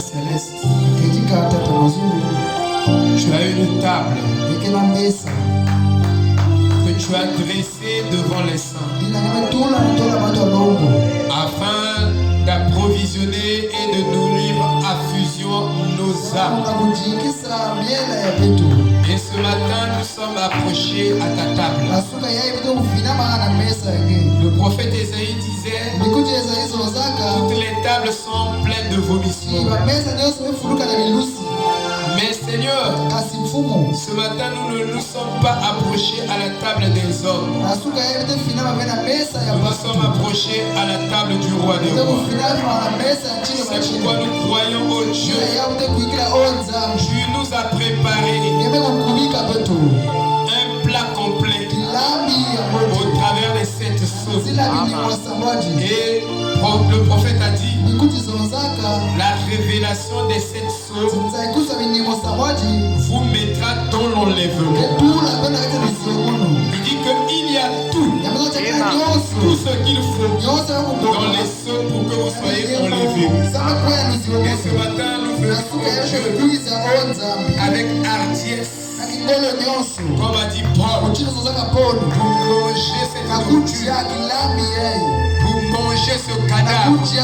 céleste, tu as une table que tu as dressée devant les saints afin d'approvisionner et de nourrir à fusion nos âmes. Et ce matin, nous sommes approchés à ta table. Le prophète Ésaïe disait: toutes les tables sont pleines de vomissements. Mais Seigneur, ce matin, nous ne nous sommes pas approchés à la table des hommes. Nous nous sommes approchés à la table du roi des rois. C'est pourquoi nous croyons au Dieu. Tu nous as préparé un plat complet au travers des 7 sauces. Et le prophète a dit: la révélation des 7 sauces vous mettra dans l'enlèvement. Il dit qu'il y a tout ce qu'il faut dans les sauces pour que vous soyez enlevés. Et ce matin, nous venons avec hardiesse, comme a dit Paul, pour manger cette nourriture, pour manger ce cadavre qui a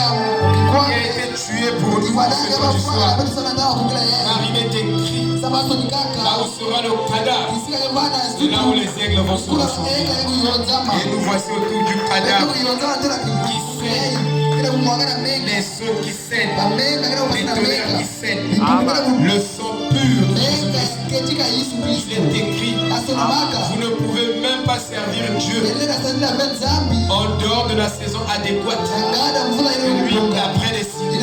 été tué pour nous ce soir. Car il est écrit: là où sera le cadavre, c'est là où les aigles vont se rassembler. Et nous voici autour du cadavre qui saigne, les seaux qui saignent, les tonnerres qui saignent, le sang pur de Jésus-Christ. Il est écrit: vous ne pouvez même pas servir Dieu en dehors de la saison adéquate que lui a prédestinée.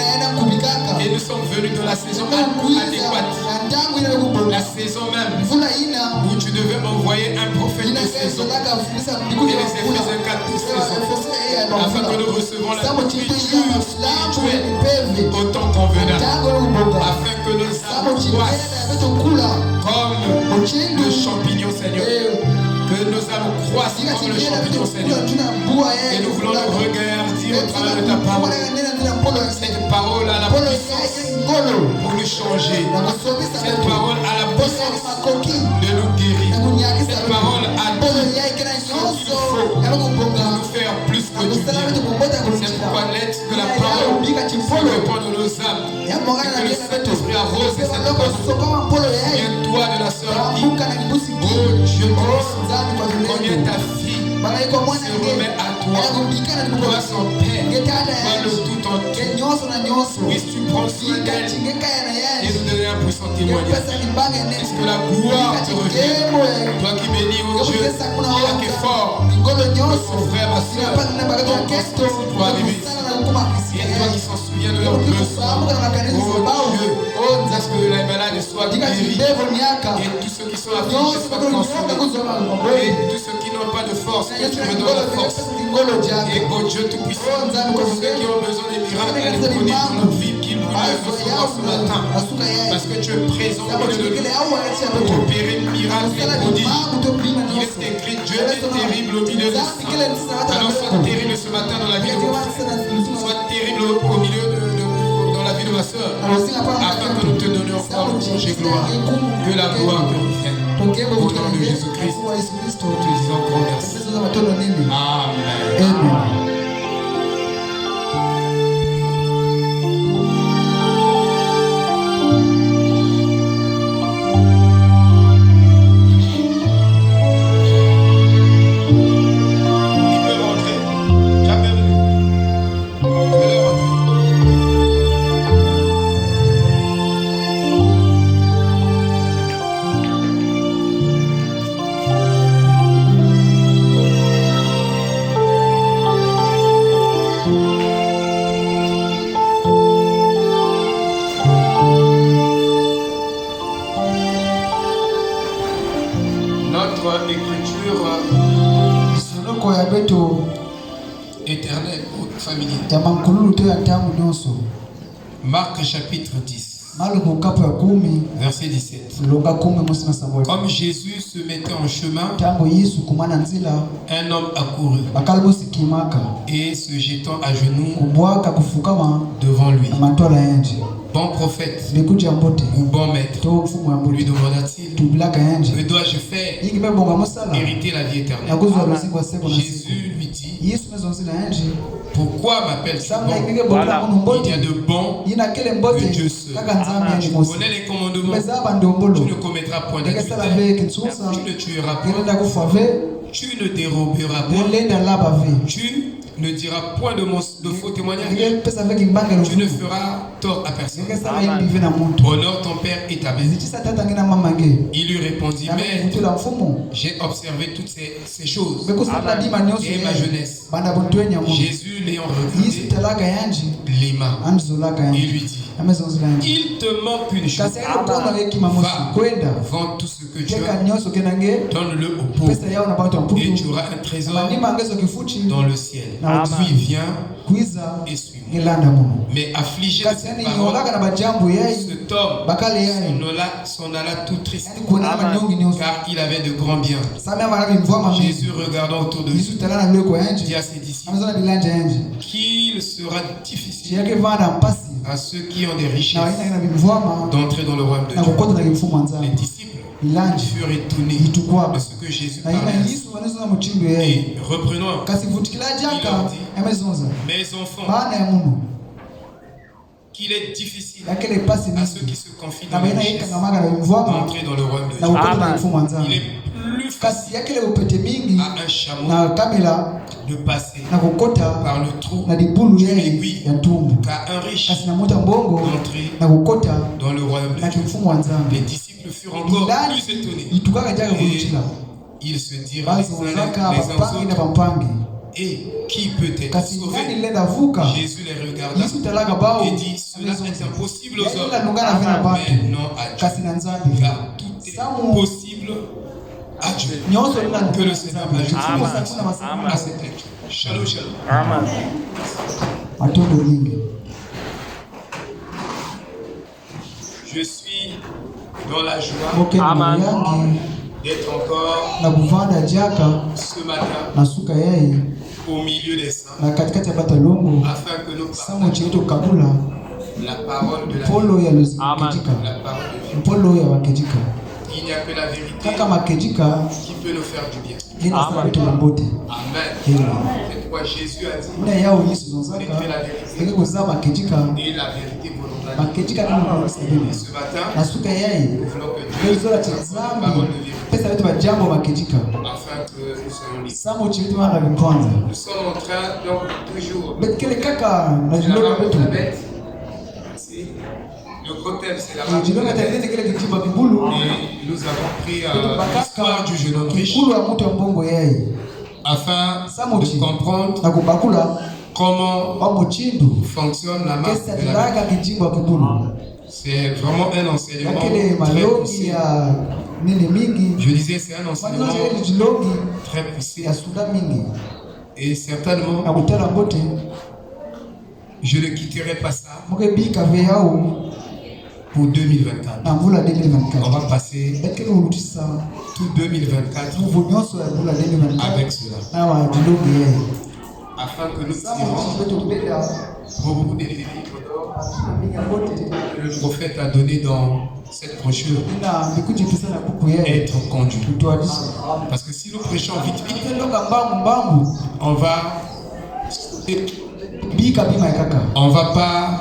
Et nous sommes venus de la saison adéquate, la saison même où tu devais m'envoyer un prophète de saison. Et les Éphésiens 4 de saison, afin que nous recevons la nourriture spirituelle au temps convenable, afin que nos âmes croissent comme le champignon, Seigneur. Que nos âmes croissent comme le champignon, Seigneur. Et nous voulons nous regarder au travers de ta parole. Cette parole a la puissance pour nous changer. Cette parole a la puissance de nous guérir. Cette parole a tout ce qu'il faut pour nous faire plus que du bien. C'est pourquoi l'aide que la parole pour répondre nos âmes. Et que le Saint-Esprit arrose cette parole. Souviens-toi de la sœur qui, oh Dieu puissant, combien ta fille se remet à toi, toi son Père, toi le tout entier. Puisses-tu prendre soin d'elle et nous donner un puissant témoignage. Est-ce que la gloire te revient, toi qui bénis, oh Dieu, qui est fort, son frère, ma soeur, ton constant pour arriver ici. Et toi qui s'en souviens de leurs besoins, oh Dieu, est-ce que les malades soient guéris et tous ceux qui sont affligés soient consolés et tous ceux qui n'ont pas de force, que tu me donnes la force. Et oh Dieu Tout-Puissant, tous ceux qui ont besoin des miracles et des prodiges dans notre vie, qu'ils voulaient recevoir ce matin, parce que tu es présent au milieu de nous pour opérer miracles et prodiges. Il est écrit: Dieu est terrible au milieu de nous. Alors sois terrible ce matin dans la vie de mon frère, sois terrible au milieu dans la vie de ma soeur, afin que nous te donnions encore louange et gloire. Que la gloire te revienne. Au nom de Jésus-Christ, nous te disons grand merci. Amen. Éternel, familier. Marc chapitre 10, verset 17. Comme Jésus se mettait en chemin, un homme accourut et se jetant à genoux devant lui, bon prophète ou bon maître lui demanda-t-il, que dois-je faire hériter la vie éternelle? Jésus lui dit, pourquoi m'appelles-tu bon? Voilà. Il y a de bon que Dieu seul. Tu connais les commandements. Tu ne commettras point d'adultère. Tu ne tueras point. Tu ne déroberas point. Tu ne diras point de faux témoignages. Tu ne feras tort à personne. Honore ton père et ta mère. Il lui répondit, mais j'ai observé toutes ces choses et ma jeunesse. Jésus l'ayant regardé, l'aima et lui dit, il te manque une chose. Va, vends tout ce que tu as, donne-le aux pauvres et tu auras un trésor dans le ciel. Puis viens et suis-moi. Mais affligé de cette parole, cet homme s'en alla tout triste, car il avait de grands biens. Jésus, regardant autour de lui, dit à ses disciples qu'il sera difficile à ceux qui ont des richesses d'entrer dans le royaume de Dieu. Les disciples furent étonnés de ce que Jésus parlait. Et reprenons, il leur dit, mes enfants, qu'il est difficile à ceux qui se confient dans les richesses d'entrer dans le royaume de Dieu. Il est plus facile à un chameau de passer par le trou d'une aiguille qu'à un riche d'entrer dans le royaume de Dieu. Les disciples furent encore plus étonnés et ils se dirent les uns aux autres, et qui peut être sauvé? Jésus les regarda et dit, cela est impossible aux hommes, mais non à Dieu, car tout est possible à Dieu. Que le Seigneur ajoute à cette lecture. Shalom, shalom. Amen. Je suis dans la joie d'être encore ce matin au milieu des saints, afin que nous partagions la parole de la vie. La parole de Dieu. Il n'y a que la vérité qui peut nous faire du bien. Amen. C'est pourquoi Jésus a dit, vous n'êtes que la vérité et la vérité volontaire. Et ce matin, nous voulons que Dieu nous la parole de vérité afin que nous soyons libres. Nous sommes en train donc toujours de la parole de la bête. Le gros thème, c'est la parole de la bête. Et nous avons pris l'histoire du jeune homme riche afin de comprendre comment fonctionne la marque de la bête. C'est vraiment un enseignement très poussé. Je disais, c'est un enseignement très poussé. Et certainement, je ne quitterai pas ça pour 2024. On va passer tout 2024 avec cela. Afin que nous tirons beaucoup des livres que le prophète a donné dans cette brochure, être conduit. Parce que si nous prêchons vite, on va pas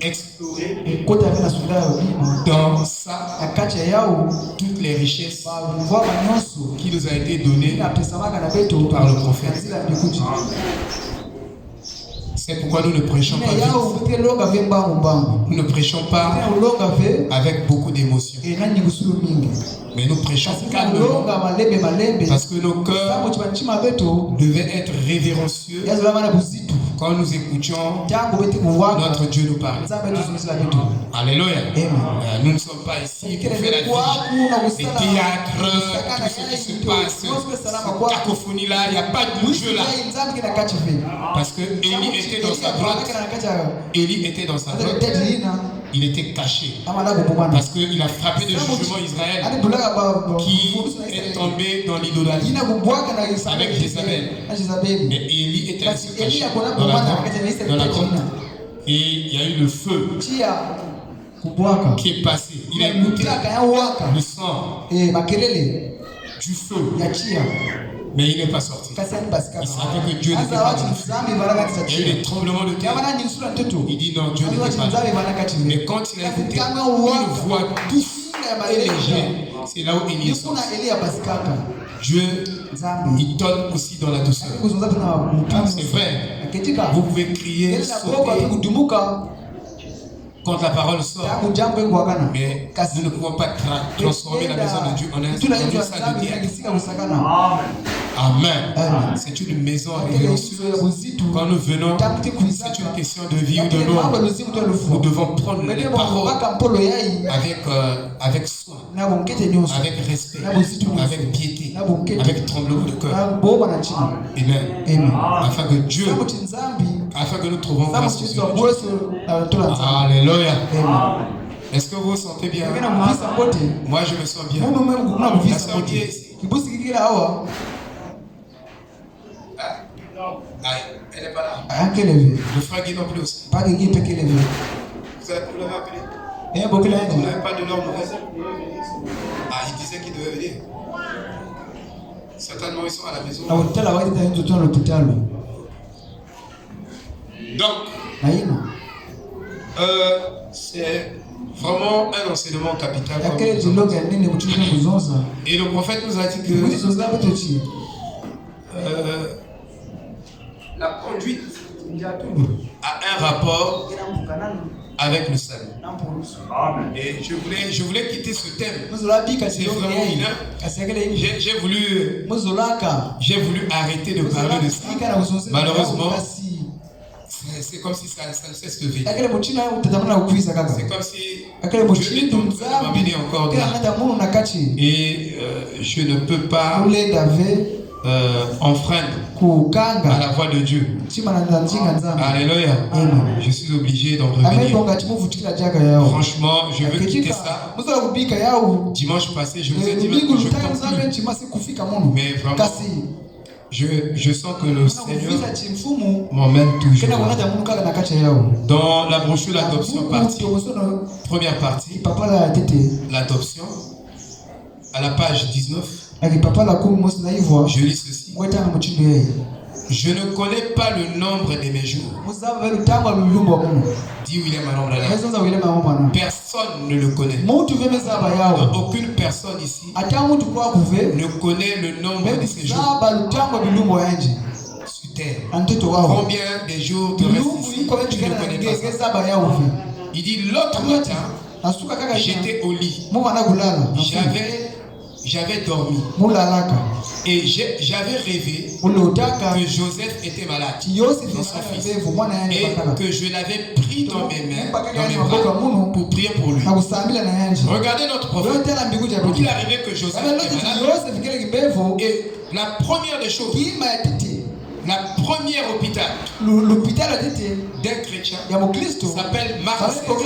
explorer dans ça toutes les richesses qui nous a été données par le prophète. C'est pourquoi nous ne prêchons pas vite. Nous ne prêchons pas avec beaucoup d'émotions. Mais nous prêchons calmement parce que nos cœurs devaient être révérencieux quand nous écoutions notre Dieu nous parler. Alléluia. Nous ne sommes pas ici pour faire la vie, les théâtres, tout ce qui se passe, cette cacophonie là, il n'y a pas de Dieu là. Parce que Élie était dans sa grotte. Élie était dans sa grotte. Il était caché. Parce qu'il a frappé de jugement Israël qui est tombé dans l'idolâtrie avec Jézabel. Mais Élie était caché dans la grotte. Et il y a eu le feu qui est passé. Il a écouté le sang du feu. Mais il n'est pas sorti. Il savait que Dieu n'était pas dans le feu. Il y a eu des tremblements de terre. Il dit non, Dieu n'était pas là. Mais quand il a écouté une voix douce et légère, c'est là où il est sorti. Dieu, il donne aussi dans la douceur. C'est vrai. Vous pouvez crier, sauter. Quand la parole sort, mais nous ne pouvons pas transformer la maison de Dieu en un salle de théâtre. Amen. C'est une maison silencieuse. Quand nous venons, c'est une question de vie ou de mort. Nous devons prendre les paroles avec soin, avec respect, avec piété, avec tremblement de cœur. Amen. Afin que Dieu, afin que nous trouvons grâce sur Dieu. Alléluia. Est-ce que vous vous sentez bien? Moi je me sens bien. La sœur qui est ici. Elle n'est pas là. Le frère Guy non plus aussi. Vous l'avez appelé? Vous n'avez pas de leur nouvelle? Il disait qu'il devait venir. Certainement ils sont à la maison. Donc, c'est vraiment un enseignement capital. Et le prophète nous a dit que la conduite a un rapport avec le salut. Et je voulais quitter ce thème. C'est vraiment inouï. J'ai voulu arrêter de parler de ça. Malheureusement, c'est comme si ça ne cesse de venir. C'est comme si Dieu est en train de m'amener encore là. Et je ne peux pas enfreindre à la voix de Dieu. Alléluia. Je suis obligé d'en revenir. Franchement, je veux quitter ça. Dimanche passé, je vous ai dit que je compte. Mais vraiment, je sens que le Seigneur m'emmène toujours. Dans la brochure d'adoption première partie, l'adoption, à la page 19, je lis ceci. Je ne connais pas le nombre de mes jours. Dit William Alombrana. Personne ne le connaît. Aucune personne ici ne connaît le nombre de ses jours sur terre. Combien de jours te restent ici? Tu ne connais pas ça. Il dit l'autre matin, j'étais au lit. J'avais dormi. Et j'avais rêvé que Joseph était malade, dans son fils, et que je l'avais pris dans mes mains, dans mes bras, pour prier pour lui. Regardez notre prophète. Il est arrivé que Joseph était malade. Et la première des choses, la première hôpital d'un chrétien s'appelle Marc 16. Donc,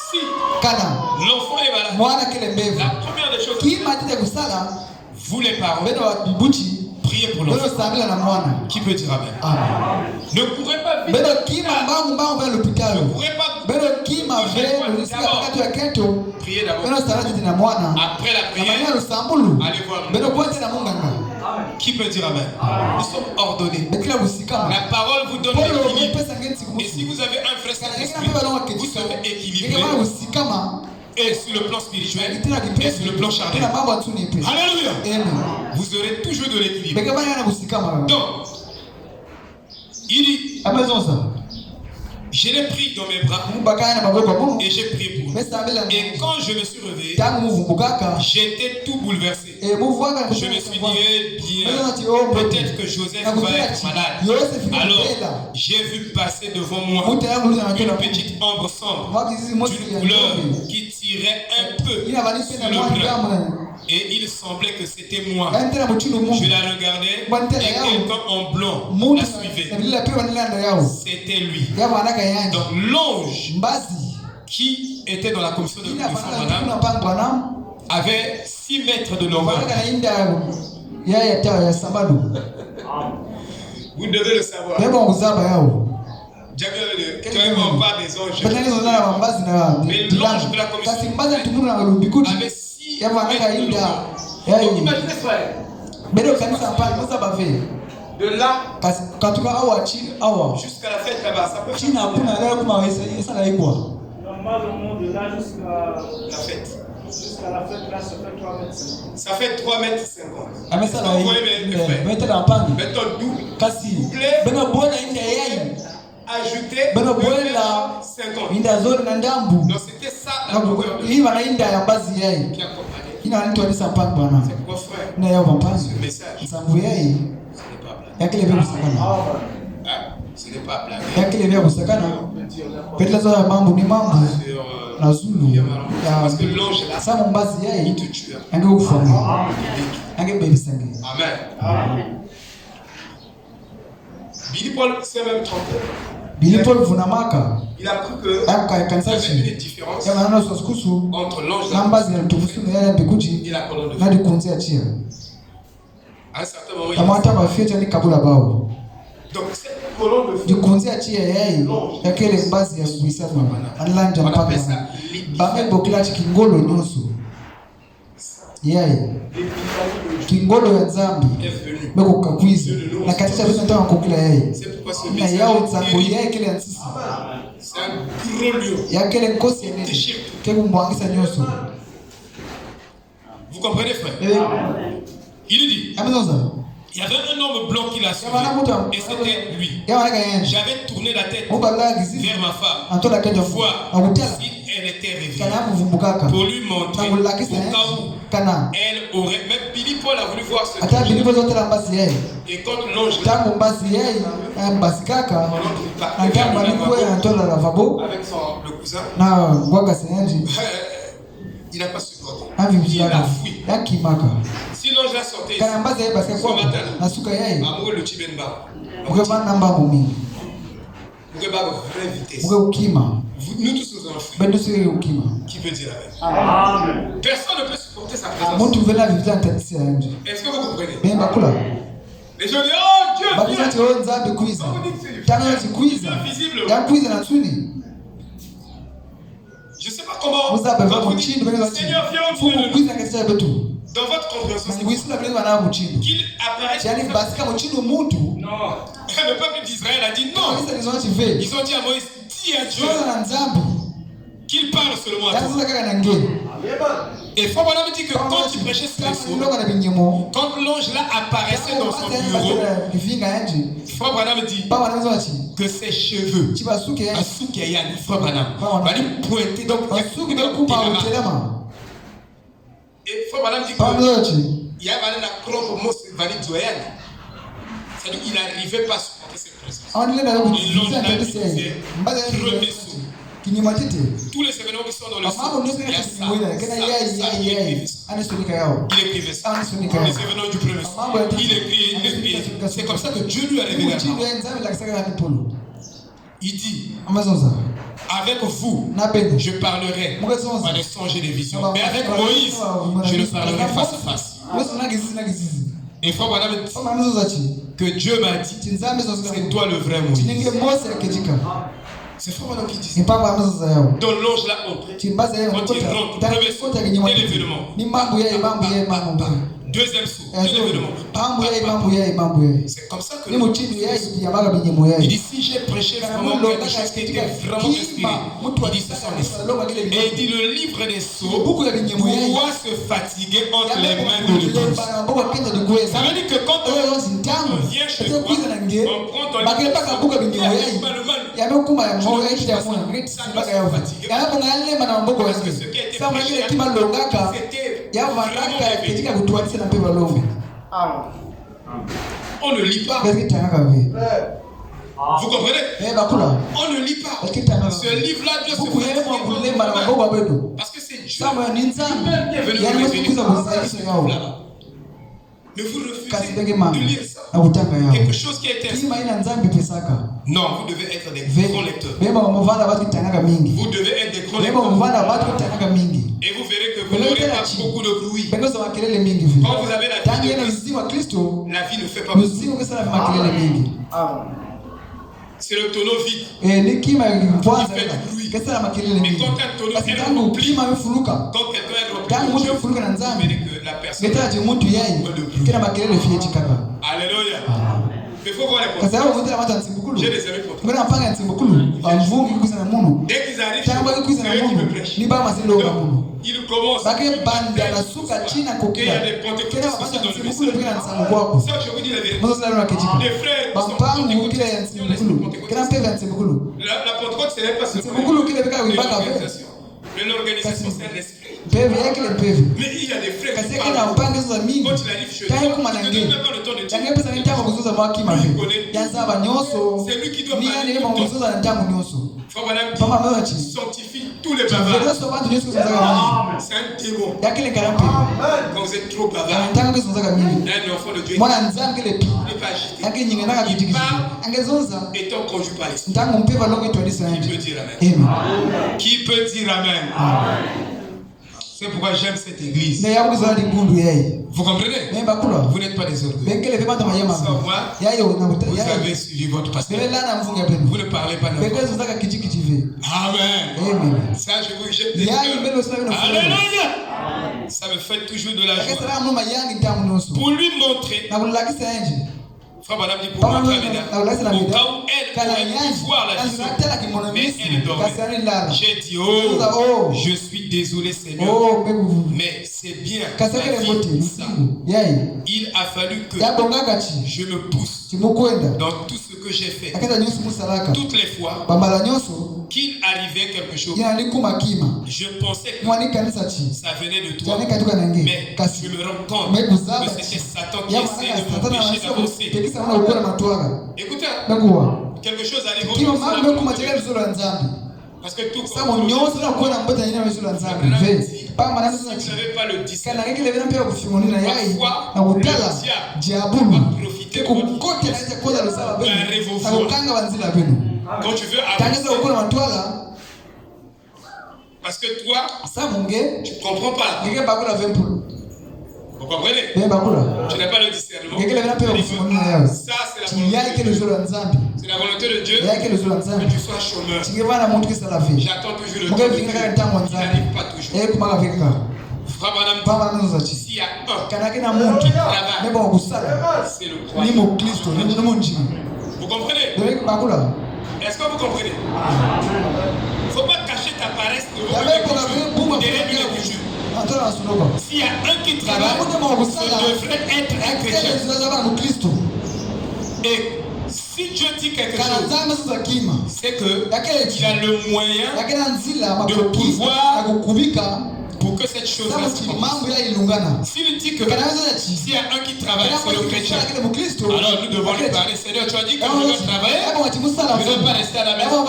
si l'enfant est malade, la première des choses, vous les parents, priez pour l'enfant. Qui peut dire amen? Ne courez pas vite. Ne courez pas. Priez d'abord. Après la prière, allez voir. Qui peut dire amen? Nous sommes ordonnés. La parole vous donne l'équilibre. Et si vous avez un frère Saint-Esprit, vous serez équilibré. Et sur le plan spirituel et sur le plan charnel. Alléluia. Vous aurez toujours de l'équilibre. Donc, il dit, je l'ai pris dans mes bras et j'ai prié pour lui. Et quand je me suis réveillé, j'étais tout bouleversé. Je me suis dit, bien, peut-être que Joseph va être malade. Alors, j'ai vu passer devant moi une petite ombre sombre, d'une couleur qui tirait un peu sur le blanc. Et il semblait que c'était moi. Je la regardais et quelqu'un en blanc la suivait. C'était lui. Donc l'ange qui était dans la commission de Madame avait 6 mètres de longueur. Vous devez le savoir. Clairement pas des anges. Mais l'ange de la commission avait 6 mètres. Donc imaginez ça. De là jusqu'à la fête là-bas, ça peut faire normal au monde de là jusqu'à la fête. Jusqu'à la fête là, ça fait 3 mètres 50. Ça fait 3 mètres 50. Vous voyez mes frères. Méthode double. Ajouter 50. Donc c'était ça la longueur de qui accompagnait. C'est quoi frère? Ce message. Ce n'est pas blague. Ce n'est pas blague. Parce que l'ange là, il te tue. Amen. Billy Paul s'est même trompé. Il a cru que il y avait une différence entre l'ange et la colonne de feu. À un certain moment, il donc cette colonne de feu, on appelle ça Kingolo ya Nzambi beko kakwiza na katika vitu nataka kukula yeye na yao Nzambo yeye kile ansisi ya kile kosi nene kego mwangisa nyoso. Vous comprenez frère? Il dit il y avait un homme blanc qui l'a suivi et c'était lui. J'avais tourné la tête vers ma femme pour voir si elle était réveillée pour lui montrer au cas où elle aurait. Même Billy Paul a voulu voir ce que et quand l'ange avec le cousin il n'a pas supporté. Il a fui. Si l'ange l'a sorti ce matin, amour le Tibenba. Nous tous nous en fuir. Qui peut dire amen? Personne ne peut supporter sa présence. Est-ce que vous comprenez? Les gens disent oh Dieu viens. Je ne sais pas comment quand vous dites Seigneur viens au-dessus de nous. Dans votre compréhension, c'est qu'il apparaît. Non. Le peuple d'Israël a dit non. Ils ont dit à Moïse, dis à Dieu qu'il parle seulement à toi. Et Frère Branham dit que quand tu prêchais ce leçon, quand l'ange là apparaissait dans son bureau, Frère Branham dit que ses cheveux, Frère Branham, va lui pointer donc et Frère Branham dit que il y a la crampe au mot c'est-à-dire qu'il n'arrivait pas à supporter cette présence. Et l'ange là disait tous les événements qui sont dans le sang, il y a ça, il écrivait ça. Les événements du premier sang, il écrivait. C'est comme ça que Dieu lui a révélé la parole. Il dit, avec vous, je parlerai par des songes et des visions. Mais avec Moïse, je le parlerai face à face. Et Frère Branham dit que Dieu m'a dit, c'est toi le vrai Moïse. C'est Frère Branham qui dit ça. Dans l'ange là entre. Quand il rentre, premier saut, l'événement. Deuxième saut, l'événement. C'est comme ça que il dit si j'ai prêché vraiment quelque chose qui était vraiment inspiré, il dit ce sont les sauts. Et il dit le livre des sauts doit se fatiguer entre les mains de l'épouse. Ça veut dire que quand on vient chez toi, on prend ton livre il y a le mal. Ça doit se fatiguer. Parce que ce qui a été prêché, c'était vraiment réveillé. On ne lit pas. Vous comprenez? On ne lit pas. Ce livre-là doit se fatiguer. Parce que c'est Dieu lui-même qui est venu nous révéler ça. Mais vous refusez de lire ça. Quelque chose qui a été inscrit. Non, vous devez être des grands lecteurs. Vous devez être des grands lecteurs. Et vous verrez que vous n'aurez pas beaucoup de bruit. Quand vous avez la vie de Christ, la vie ne fait pas beaucoup. C'est le tonneau vide. Ni kima kwanza. Qui fait du bruit. Kesa la makelele Mais mingi. quand un tonneau Basi est tangu rempli, kima imefunuka. quand quelqu'un est rempli Tangu de mtu Dieu, imefunuka na ça nzambi. veut dire que la personne. Ngeta je mtu yeye. Kina makelele fieti kaka. Alléluia. Il faut voir les Kwa points. sababu mtu anamata ntsimbukulu. J'ai des amis pour toi. Ngona mpanga ntsimbukulu. Bamvungi kuza na munu. Dès qu'ils arrivent, Tangu kuza c'est na eux qui me munu. prêchent. Ni ba masilo na munu. Ils commencent. Bake banda na suka china Et il y kokila. a des pentecôtistes Kina aussi mapata dans le ntsimbukulu message. pika na nsango kwako. Ça, je vous dis la vérité. Moses la na kejika. Les frères qui sont Bampangu kile ya pentecôtistes, ntsimbukulu. Kina mpeva ntsimbukulu. la Pentecôte, ce n'est pas seulement Ntsimbukulu kile bika wibaka ve. l'organisation. Mais l'organisation, c'est un esprit. Pevi yake le pevi. Mais il y a des frères Kasi qui yake na parlent. mpango za mingi. Quand il arrive chez Kaya toi, kuma il ne nange. donne même pas le temps de dire. Yange pesa ntango kuzuza mwakima ve. Yanzaba nyoso. C'est lui qui doit Ni parler yani tout ema le temps. kuzuza ntango nyoso. Frère Madame dit, Papa mewachi. sanctifie tous les bavards. Vedo bantu nyoso kuzuza mingi. C'est un démon. Yake le karampe. Quand vous êtes trop bavard, Ntango kuzuza mingi. un enfant de Dieu Mwana nzambe le pi. n'est pas agité. Yake nyinga naka Il kujikisi. parle Angezonza. étant conduit par l'esprit. Ntango mpeva longo itwadisa Qui nje. peut dire Amen? Amen. Qui peut dire Amen? C'est pourquoi j'aime cette église. Ne yabu kuzuza ligundu yeye. Vous comprenez? Memba kula. Vous n'êtes pas des orgueils. Bengele vema tamayema. Sans moi, Yayo na vous yayo. avez suivi votre pasteur. Bele lana mfunga penu. Vous ne parlez pas Bengele n'importe zunzaka kichiki ve. Amen. Amen. Ça, je vous jette des Yayo cœurs. mbele usina vino fulani. Alléluia. Ça me fait toujours de la Yake joie. salamu noma yangi ntamu nyoso. Pour lui montrer, Na kulakisa nje. Frère Madame dit pour Papa montrer à mwana Médard, na kulakisa na au mida. cas où elle Kana pourrait yangi. plus voir la vision, Anzatela kimono mais misi. elle dormait. Kasani lala. J'ai dit, Oh. oh, je suis désolé Seigneur, Oh, bebu. mais c'est bien Kasake la le moti. vie, ça. Yayi. Il a fallu que Yabongaga chi. je me pousse Chimukwenda. dans tout ce que j'ai fait. Akenda nyoso musalaka. Toutes les fois Bambala nyoso. qu'il arrivait quelque chose, Yana likuma kima. je pensais que Mwani kanisa chi. ça venait de toi. Yana katuka nange. Mais Kasi. je me rends compte Mekuzaba que chi. c'était Satan qui Yama essayait naka de satana m'empêcher wanasema d'avancer. tekisa mwana ukora matwaga. Écoutez, Bekuwa. quelque chose arrive au Kima milieu de mama la mekuma porte. chekele zolo nzambi. Parce que tout Sabu nyoso na kuona mbota nyina zolo nzambi. Ve. Pama na si vous nzambi. n'avez pas le discernement, Kana ngeke levena pia kufimoni na yai. Na kutala. Diabulu. Kukote na ite koza lusala benu. Na kukanga wanzila benu. quand tu veux Tangeza avancer, ukora matwala. parce que toi, Sabu nge. tu ne comprends pas. Ngeke bakula vempulu. Vous comprenez? Be bakula. Tu n'as pas le discernement. Ngeke levena pia kufimoni na yai. Ça, c'est la Chiyai volonté de kele Dieu. zolo nzambi. C'est la volonté de Dieu Yai kele zolo que nzambi. tu sois chômeur. Chingevana muntu kisala ve. J'attends toujours le temps Muge de vinga Dieu. kaka ntango Il nzambi. n'arrive pas toujours. Kumaka vika. Frère Madame, Pama na nzoza chi. s'il y a un, Kana kina muntu. Nebo kusala. c'est le Ni croyant. mu Kristo, ni munji. Vous comprenez? Bebe bakula. Est-ce que vous comprenez? Il ne faut pas cacher ta paresse devant Yabe une kuna bumba derrière une écriture. Antara sunoba. S'il y a un qui travaille, ce devrait être un chrétien. Akele zinazaba mu Kristo. Et si Dieu dit quelque Kana chose, nzambe sasa kima. c'est que Yakele il a le moyen yakela nzila de makoki pouvoir na kukubika. pour que cette chose-là se Sabu fasse. mambo ya ilungana. S'il dit que Kana nzala chi. s'il y a un qui travaille, Kana c'est le chrétien. yakele mu Kristo. Alors nous devons lui parler. Seigneur, tu as dit que je dois travailler. Je ne dois pas rester à la maison.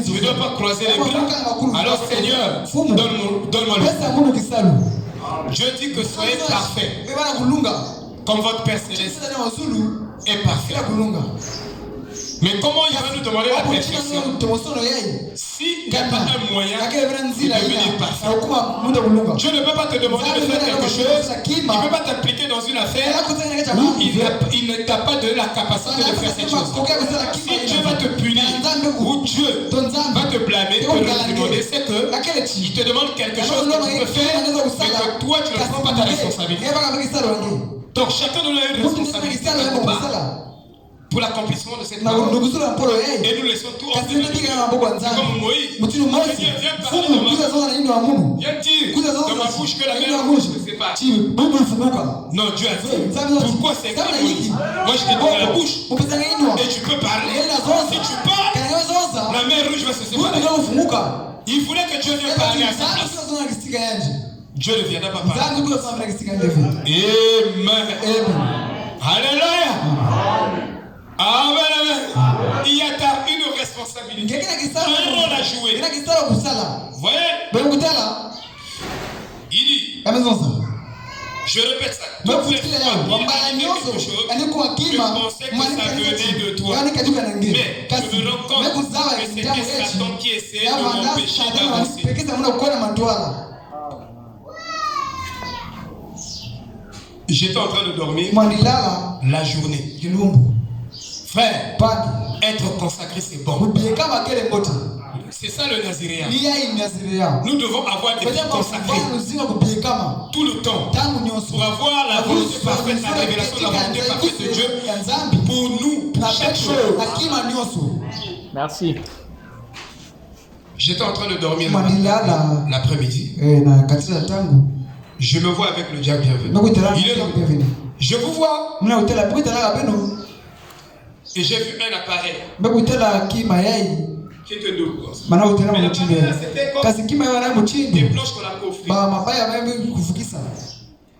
Je ne dois pas croiser les bras. Alors Seigneur, donne-moi le Pesa mungu kisalu. Dieu dit que soyez parfaits, Bebana kulunga. comme votre Père Céleste Sasa na wazulu est parfait. kila kulunga. Mais comment il va nous demander la Hapo chini perfection ndio mtomosono yeye. s'il n'y a pas un moyen Yakele bena de nzila devenir ina. parfait? Na ukuma muda kulunga. Dieu ne peut pas te demander de faire quelque chose. Il ne peut pas t'impliquer dans une affaire où il ne t'a pas donné la capacité de faire cette chose. Si Dieu va te punir ou Dieu va te blâmer, te réprimander, c'est que il te demande quelque chose que tu peux faire, mais que toi tu ne prends pas ta responsabilité. Donc chacun de nous a une responsabilité quelque part pour l'accomplissement de cette parole. Et nous laissons tout en Dieu. C'est comme Moïse. Seigneur, viens parler dans ma bouche. Viens dire dans ma bouche que la mer ne se sépare. Non, Dieu a dit. Pourquoi c'est comme Moïse? Moi je t'ai donné la bouche. Et tu peux parler. Si tu parles, la mer rouge va se séparer. Il voulait que Dieu vienne parler à sa place. Dieu ne viendra pas parler. Amen. Alléluia. Amen, amen. Il y a une responsabilité. Tu as un rôle à jouer. Vous voyez? Il dit, je répète ça. Toutes les fois qu'il arrive quelque chose, je pensais que ça venait de toi. Mais je me rends compte que c'était Satan qui essayait de m'empêcher d'avancer. J'étais en train de dormir la journée. Frère, Être consacré, c'est bon. C'est ça le naziréen. Nous devons avoir des vies consacrées tout le temps pour avoir la volonté parfaite, la révélation de la volonté parfaite de Dieu pour nous, pour chaque chose. Merci. J'étais en train de dormir l'après-midi. Je me vois avec le diable bienvenu. Il est là. Je vous vois. Et j'ai vu un appareil qui était double. Mais l'appareil c'était comme des planches qu'on a coffrées.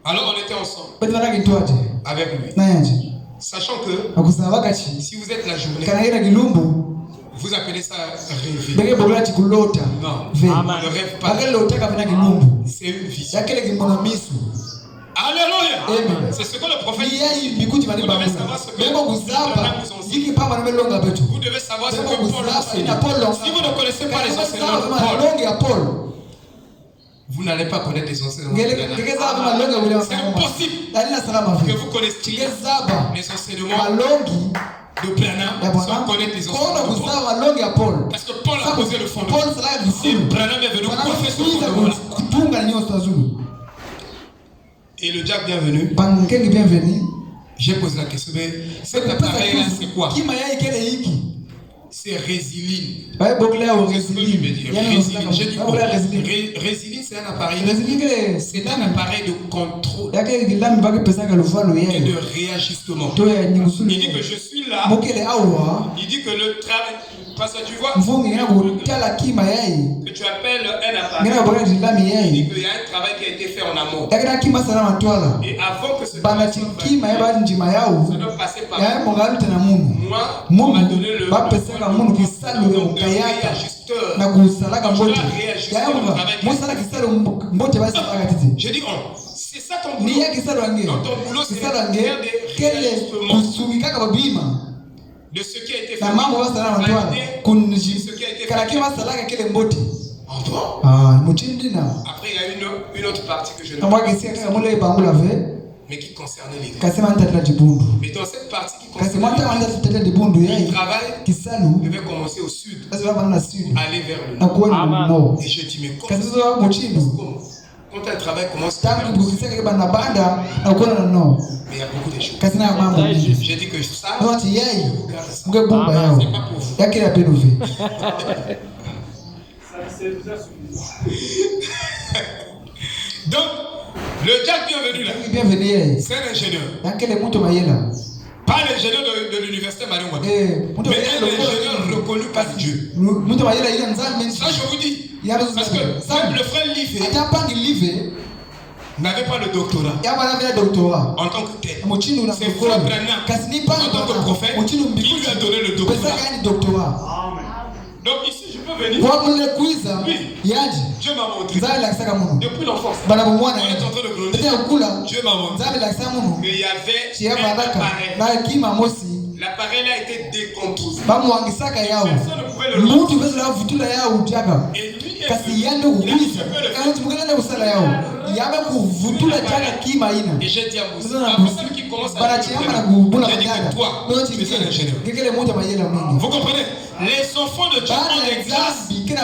Alors on était ensemble avec lui. Sachant que si vous êtes la journée, vous appelez ça rêver. Non, on ne rêve pas. C'est une vision. Alléluia. C'est ce que le prophète dit. Vous devez savoir ce que vous devez savoir ce que Paul enseigne. Si vous ne connaissez pas les enseignements de Paul, vous n'allez pas connaître les enseignements de Paul. C'est impossible que vous connaissiez les enseignements de Branham sans connaître les enseignements de Paul. Parce que Paul a posé le fondement. Et Branham est venu coiffer ce fondement-là. Et le diable bienvenu. J'ai posé la question, mais cet appareil-là, c'est quoi? C'est résiline. J'ai dit quoi? Résiline, c'est un appareil. C'est un appareil de contrôle et de réajustement. Il dit que je suis là. Il dit que le travail. Parce que tu vois, que tu appelles un appareil. Il dit qu'il y a un travail qui a été fait en amont. Et avant que ce travail soit fait, ça doit passer par moi. On m'a donné le réajusteur. Je dois réajuster le travail. J'ai dit, c'est ça ton boulot. Donc ton boulot, c'est faire des réajustements de ce qui a été fait. Ce qui a été fait. Après, il y a une autre partie que je n'ai pas, mais qui concernait les gars. Mais dans cette partie qui concernait le travail devait commencer au sud, aller vers le nord. Et je dis, mais comment? Quand un travail commence vers le sud, mais il y a beaucoup de choses. J'ai dit que ça, c'est pas pour vous. Donc, le diable bienvenu là, c'est un ingénieur. Pas l'ingénieur de l'université Marion Wadou, mais un ingénieur reconnu par Dieu. Ça, je vous dis. Parce que même le frère Livé n'avait pas le doctorat en tant que tel. C'est frère Branham, en tant que prophète, qui lui a donné le doctorat. Donc ici, je peux venir. Oui. Dieu m'a montré. Depuis l'enfance. On est en train de grandir. Dieu m'a montré. Mais il y avait un appareil. L'appareil a été décomposé. Personne ne pouvait le lancer. Et lui est et j'ai dit à Moussa, la personne qui commence à dire, j'ai dit que toi, tu es un ingénieur. Vous comprenez? Les enfants de Dieu ont des grâces que le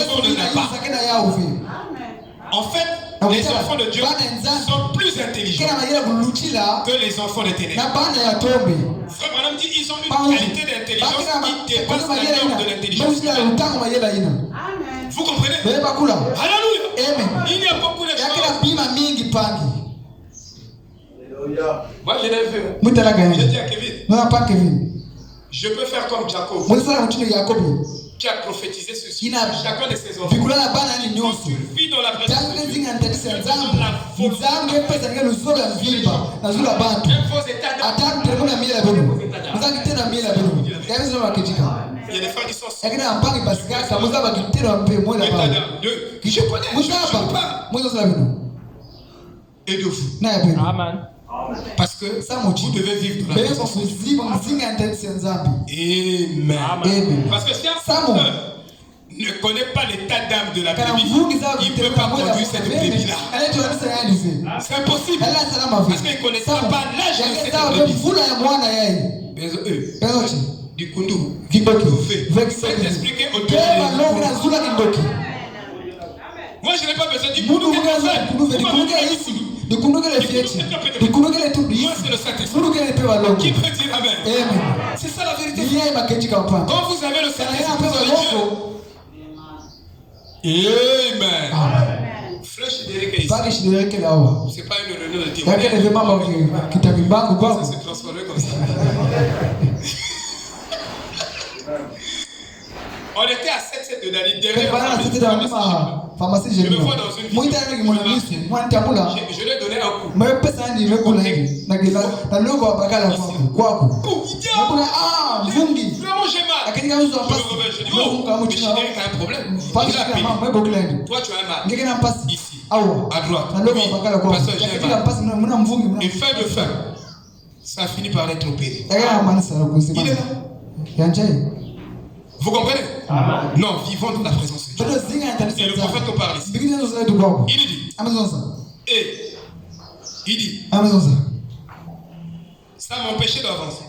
monde n'a pas. En fait, les enfants de Dieu sont plus intelligents que les enfants des ténèbres. Frère Branham dit ils ont une qualité d'intelligence qui dépasse la norme de l'intelligence. Vous comprenez? Alléluia. Il y a beaucoup de choses. Moi je l'ai vu. J'ai dit à Kevin, je peux faire comme Jacob qui a prophétisé ceci. Chacun de ses enfants. Quand tu vis dans la présence de Dieu, tu fais dans la volonté. Un faux état d'âme. Il y a des frères qui sont sans état d'âme. Je connais, je ne pas. Et de vous. Amen. Parce que vous devez vivre dans la présence de Dieu. Amen. Parce que si un pasteur ne connaît pas l'état d'âme de la brebis, il ne peut pas conduire cette brebis-là. C'est impossible. Parce qu'il ne connaît pas l'âge de cette brebis. du kundu. Kindoki. C'est expliqué au début. Moi, je n'ai pas besoin du kundu. Moi, c'est le Saint-Esprit. Qui peut dire Amen? C'est ça la vérité. Quand vous avez le Saint-Esprit, vous avez Dieu. Amen. Flèche d'Éric c'est pas une réunion de témoignage. Ça s'est transformé comme ça. On était à 7 de l'année dernière. Je me vois dans une vision. Je lui ai donné un coup. Vraiment j'ai mal. Je me réveille, je dis oh, mais Chidéric a un problème. Il a payé. Toi tu as un mal. Ici, à droite. Oui, pasteur, j'ai un mal. Et fin de fin, ça finit par être opéré. Il est là. Vous comprenez? Non, vivons dans la présence de Dieu. Et le prophète nous parle ici. Il dit, ça m'empêchait d'avancer.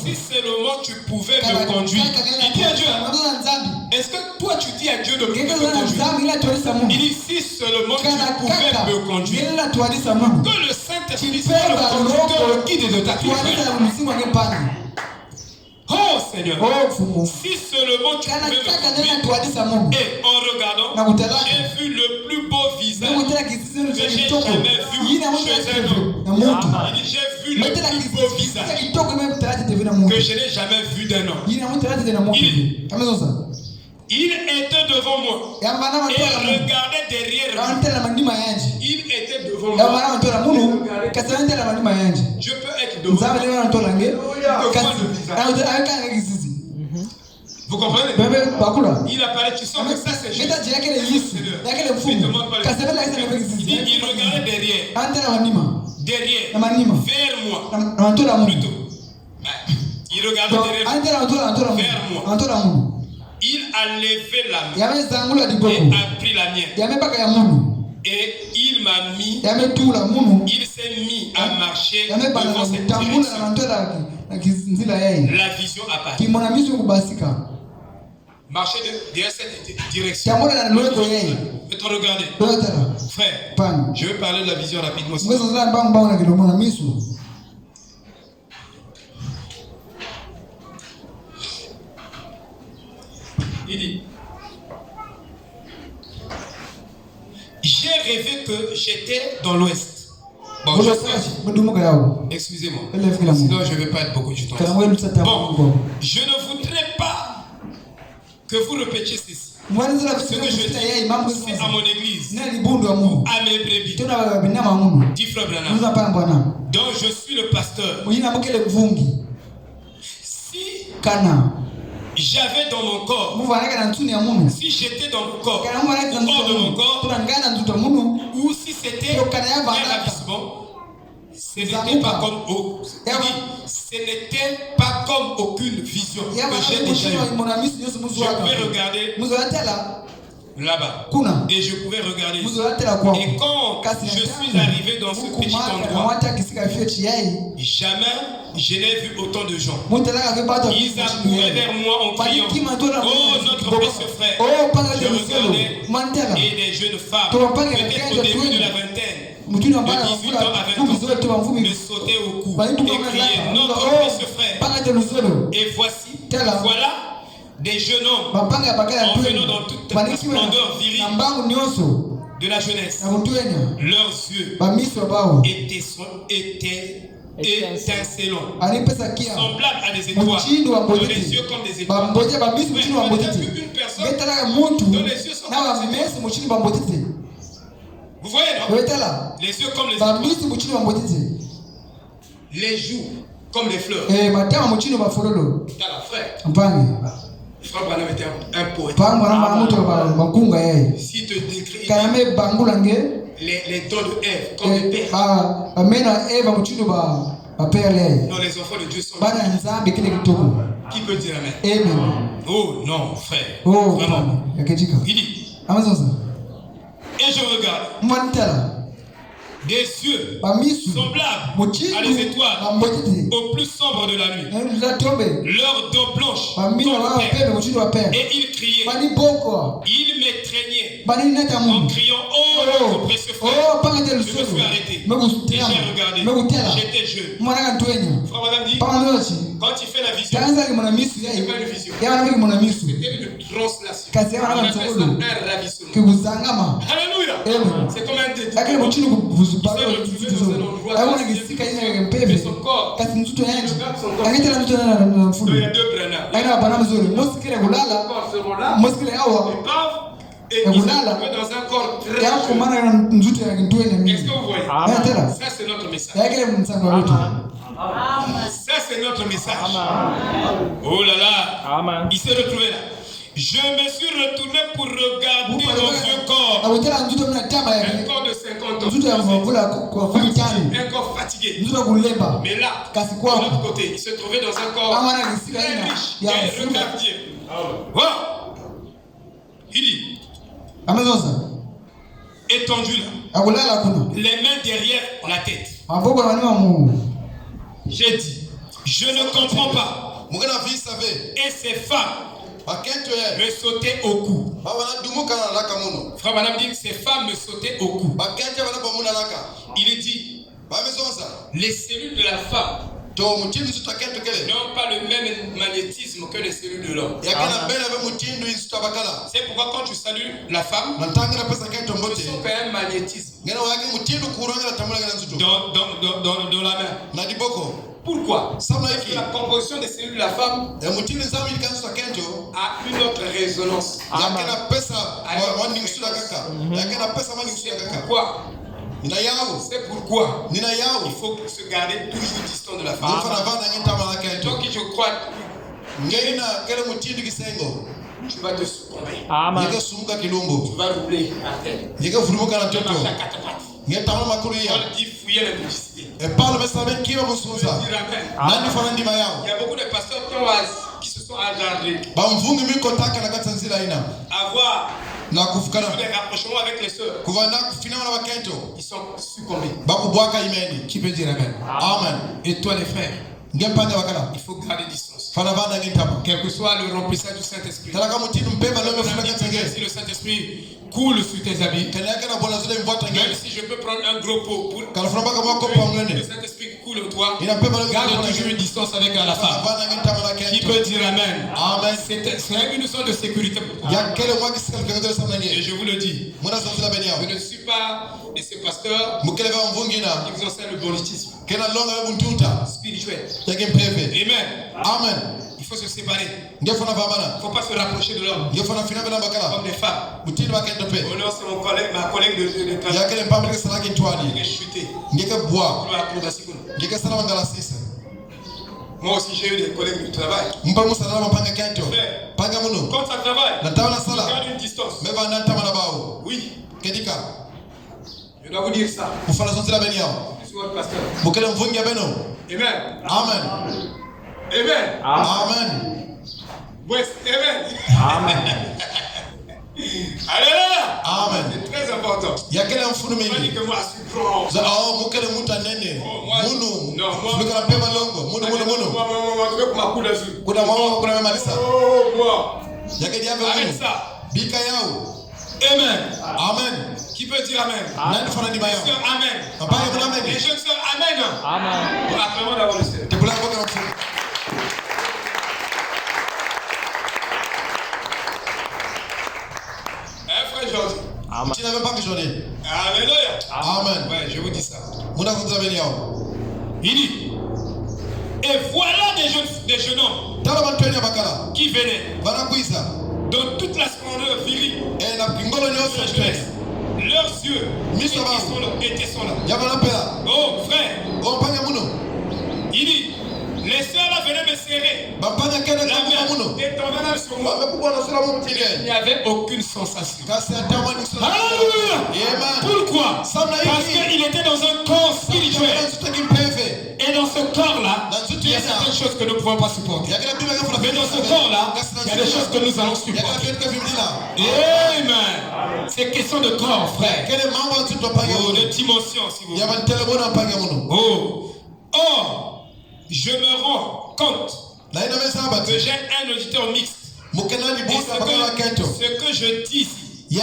Si seulement tu pouvais me conduire. Il dit à Dieu, est-ce que toi tu dis à Dieu de me conduire? Il dit, si seulement tu pouvais me conduire. Que le Saint-Esprit soit le conducteur, le guide de ta vie. Oh Seigneur, si seulement tu pouvais me conduire. Et en regardant, j'ai vu le plus beau visage que j'ai jamais vu chez un homme. Il dit, j'ai vu le plus beau visage que je n'ai jamais vu d'un homme. Il était devant moi et regardait derrière moi. Il était devant moi. Je peux être devant moi. Vous comprenez? Il apparaît, tu sens que ça c'est Jésus. Il regardait derrière, vers moi, plutôt. Il regardait derrière vers moi. Il a levé la main et a pris la mienne. Et il m'a mis, il s'est mis à marcher devant cette direction. La vision apparaît. Marcher derrière cette direction. Tu regarder. Frère, je vais parler de la vision rapidement. Il dit, j'ai rêvé que j'étais dans l'ouest. Bon, excusez-moi, sinon je ne vais pas être beaucoup du temps. Bon, je ne voudrais pas que vous répétiez ceci. Ce que je dis, c'est à mon église, à mes brebis. Dit frère Branham. Donc je suis le pasteur. Si j'avais dans mon corps, si j'étais dans mon corps, ou hors de mon corps, ou si c'était un ravissement, ce n'était pas comme ce n'était pas comme aucune vision que j'ai déjà eue. Je pouvais regarder là-bas et je pouvais regarder ici. Et quand je suis arrivé dans ce petit endroit, jamais je n'ai vu autant de gens. Ils accouraient vers moi en criant, oh notre précieux frère. Je regardais et des jeunes femmes, peut-être au début de la vingtaine, de 18 ans à 20 ans, me sautaient au cou et criaient, notre précieux frère. Et voici, voilà des jeunes hommes en venant dans toute la splendeur virile de la jeunesse. Leurs yeux étaient étincelants, semblables à des étoiles, dont les yeux comme des étoiles. Vous avez vu une personne dont les yeux sont comme des étoiles? Vous voyez, non? Les yeux comme les étoiles. Les joues comme les fleurs. Frère Branham était un poète. S'il te décrit les dons de Ève comme des pères. Non, les enfants de Dieu sont qui peut dire Amen? Oh non, frère. Vraiment. Il dit. Et je regarde. des yeux semblables à des étoiles au plus sombre de la nuit. Leurs dents blanches comme terre. Et ils criaient. Ils m'étreignaient en criant, oh notre précieux frère. Je me suis arrêté. Et j'ai regardé. J'étais jeune. Frère madame dit, quand il fait la vision, c'est pas une vision. C'était une translation. On appelle ça un ravissement. Alléluia. C'est comme un dédit. Mais son corps, il y a deux branards. Et ils sont tombés dans un corps très jeune. Est-ce que vous voyez? Ça c'est notre message. Ça c'est notre message. Oh là là. Il s'est retrouvé là. Je me suis retourné pour regarder mon vieux corps. Un corps de 50 ans. Un corps fatigué. Mais là, de l'autre côté, il se trouvait dans un corps très riche. Et regardez. Wow. Il dit, étendu là, les mains derrière la tête. J'ai dit, je ne comprends pas. Et ces femmes me sautaient au cou. Frère Madame dit, ces femmes me sautaient au cou. Il est dit, les cellules de la femme n'ont pas le même magnétisme que les cellules de l'homme. C'est pourquoi quand tu salues la femme, tu sens quand même magnétisme dans la main. Pourquoi? Parce que la composition des cellules de la femme a une autre résonance. C'est pourquoi il faut se garder toujours distant de la femme. Donc je crois tu vas te succomber. Tu vas rouler à terre. Tu vas marcher à quatre pattes. On dit fouiller la publicité. Il y a beaucoup de pasteurs qui se sont hasardés à voir des rapprochements avec les sœurs. Ils sont succombés. Qui peut dire amen? Amen. Et toi les frères, il faut garder distance. Quel que soit le remplissage du Saint-Esprit. Si le Saint-Esprit coule sur tes habits, même si je peux prendre un gros pot pour que le Saint-Esprit coule en toi, garde toujours une distance avec la femme. Qui peut dire amen? C'est une sorte de sécurité pour toi. Et je vous le dis, je ne suis pas de ces pasteurs qui vous enseignent le politisme spirituel. Amen. Il faut se séparer. Il ne faut pas se rapprocher de l'homme comme des femmes. Oh non, c'est mon collègue, ma collègue de travail. Il est chuté. Moi aussi j'ai eu des collègues du travail. Quand ça travaille, garde une distance. Oui. Je dois vous dire ça. Je suis votre pasteur. Amen. Amen. Amen. Amen. West, amen. Amen. Alléluia. Amen. C'est très important. Il y a quel enfant mingi. Pas dit que moi je suis grand. Oh, mukele muta nene. Munu. Non, moi. Mukele pema longo. Munu. Kuna malisa. Oh, moi. Yake diable. Arrête ça. Bika yao. Amen. Amen. Qui peut dire amen? Nani fana di bayo. Amen. Papa yako amen. Les jeunes sœurs amen. Amen. Pour acclamer d'abord le Seigneur. Te bula ko ko. Frère Georges. Amen. Tu n'avais pas que Jordi. Alléluia. Amen. Ouais, je vous dis ça. Il dit, et voilà des jeunes hommes qui venaient dans toute la splendeur virile de la jeunesse. Leurs yeux étaient là. Oh frère, il dit, les sœurs là venaient me serrer la main et tombaient même sur moi. Il n'y avait aucune sensation. Alléluia. Pourquoi? Parce qu'il était dans un corps spirituel. Et dans ce corps là, il y a certaines choses que nous ne pouvons pas supporter. Mais dans ce corps-là, il y a des choses que nous allons supporter. Amen. C'est question de corps, frère. Oh, de dimension, si vous voulez. Oh. Or, je me rends compte que j'ai un auditeur mixte. Et ce que je dis ici, c'est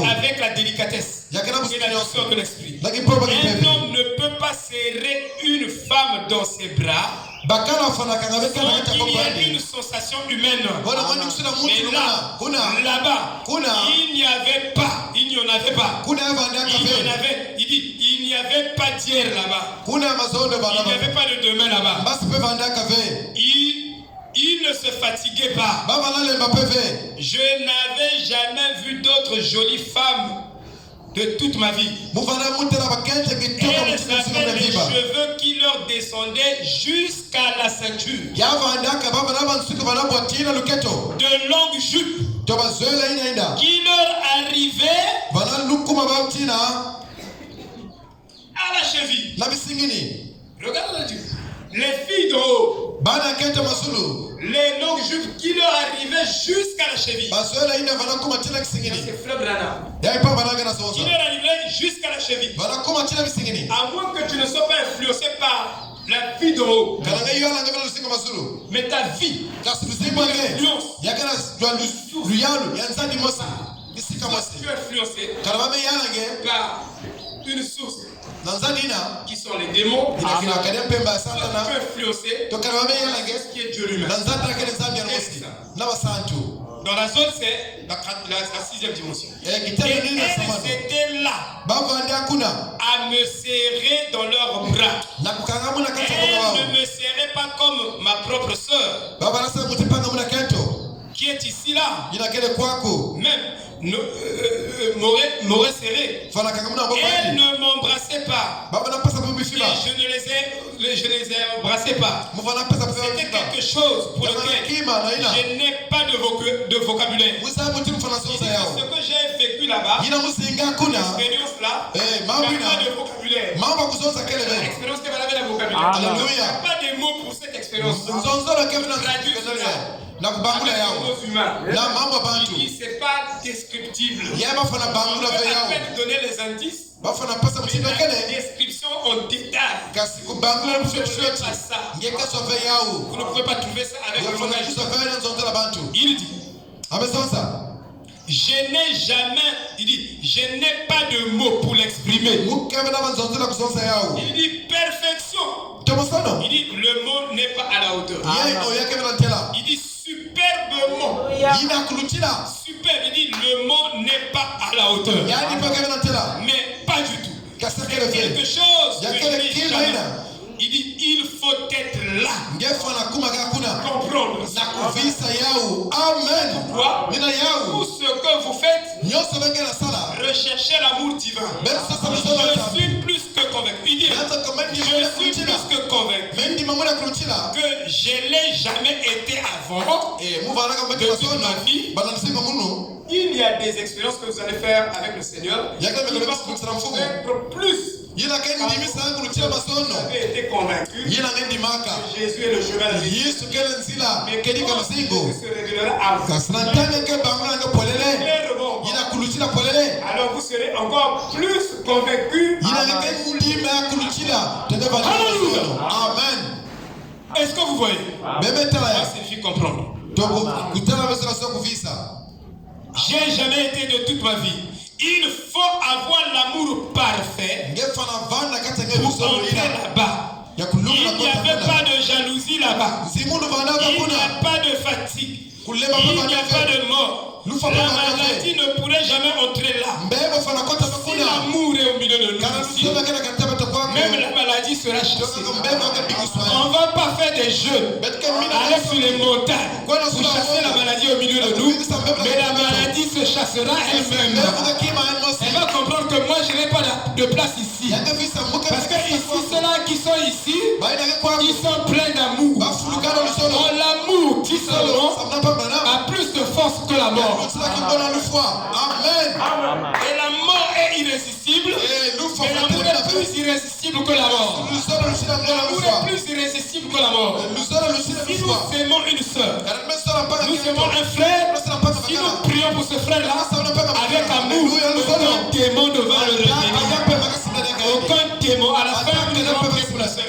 avec la délicatesse et la douceur de l'esprit. Un homme ne peut pas serrer une femme dans ses bras sans qu'il y ait une sensation humaine. Mais là-bas, il n'y avait pas. Il n'y en avait pas. Il dit, il n'y avait pas d'hier là-bas. Il n'y avait pas de demain là-bas. Il ne se fatiguait pas. Je n'avais jamais vu d'autres jolies femmes de toute ma vie. Elles avaient les cheveux qui leur descendaient jusqu'à la ceinture. De longues jupes qui leur arrivaient à la cheville. Regarde les filles d'en haut. Les longues jupes qui leur arrivaient jusqu'à la cheville. C'est Frère Branham. Qui leur arrivaient jusqu'à la cheville. À moins que tu ne sois pas influencé par la vie d'en haut. Mais ta vie, l'influence. Tu es influencé par une source qui sont les démons, qui sont influencés par ce qui est Dieu lui-même. Dans la zone, c'est la 6e dimension. Et elles étaient là à me serrer dans leurs bras. Elles ne me serraient pas comme ma propre sœur qui est ici là. Même m'aurait serré. Elles ne m'embrassaient pas. Et je ne les embrassais pas. C'était quelque chose pour lequel je n'ai pas de vocabulaire. Ce que j'ai vécu là-bas, l'expérience là, il n'y a pas de vocabulaire. L'expérience que vous avez la vocabulaire. Il n'y a pas de mots pour cette expérience. C'est pas descriptible. On peut à peine donner les indices. La description en détail. Vous ne pouvez pas ça. Vous ne pouvez pas trouver ça avec le langage. Il dit, je n'ai jamais, il dit, je n'ai pas de mots pour l'exprimer. Il dit perfection. Il dit le mot n'est pas à la hauteur. Il dit superbement. Superbe, il dit le mot n'est pas à la hauteur. Mais pas du tout. C'est quelque chose que je n'ai jamais. Il dit il faut être là. Comprendre. Amen. Pourquoi? Tout ce que vous faites, recherchez l'amour divin. Je suis plus que convaincu. Il dit je suis plus que convaincu que je l'ai jamais été avant de toute ma vie. Il y a des expériences que vous allez faire avec le Seigneur. Il va vous être plus. Vous avez été convaincu que Jésus est le chemin de la vie. Mais quand Jésus se révélera à vous, alors vous serez encore plus convaincu. Amen. Est-ce que vous voyez? Ça signifie comprendre. J'ai jamais été de toute ma vie. Il faut avoir l'amour parfait pour entrer là-bas. Il n'y avait pas de jalousie là-bas. Il n'y a pas de fatigue. Il n'y a pas de mort. La maladie ne pourrait jamais entrer là. Si l'amour est au milieu de nous, même la maladie sera chassée. On ne va pas faire des jeux, aller sur les montagnes pour chasser la maladie au milieu de nous. Mais la maladie se chassera elle-même. Elle va comprendre que moi je n'ai pas de place ici. Parce que ici, ceux-là qui sont ici, ils sont pleins d'amour. L'amour, dit seulement, a plus de force que la mort. Amen. Et la mort est irrésistible, mais l'amour est plus irrésistible que la mort. L'amour est plus irrésistible que la mort. Si nous aimons une sœur, nous aimons un frère, si nous prions pour ce frère-là, avec amour, aucun démon ne va le retenir. Aucun démon. À la fin, nous allons prier pour la sœur.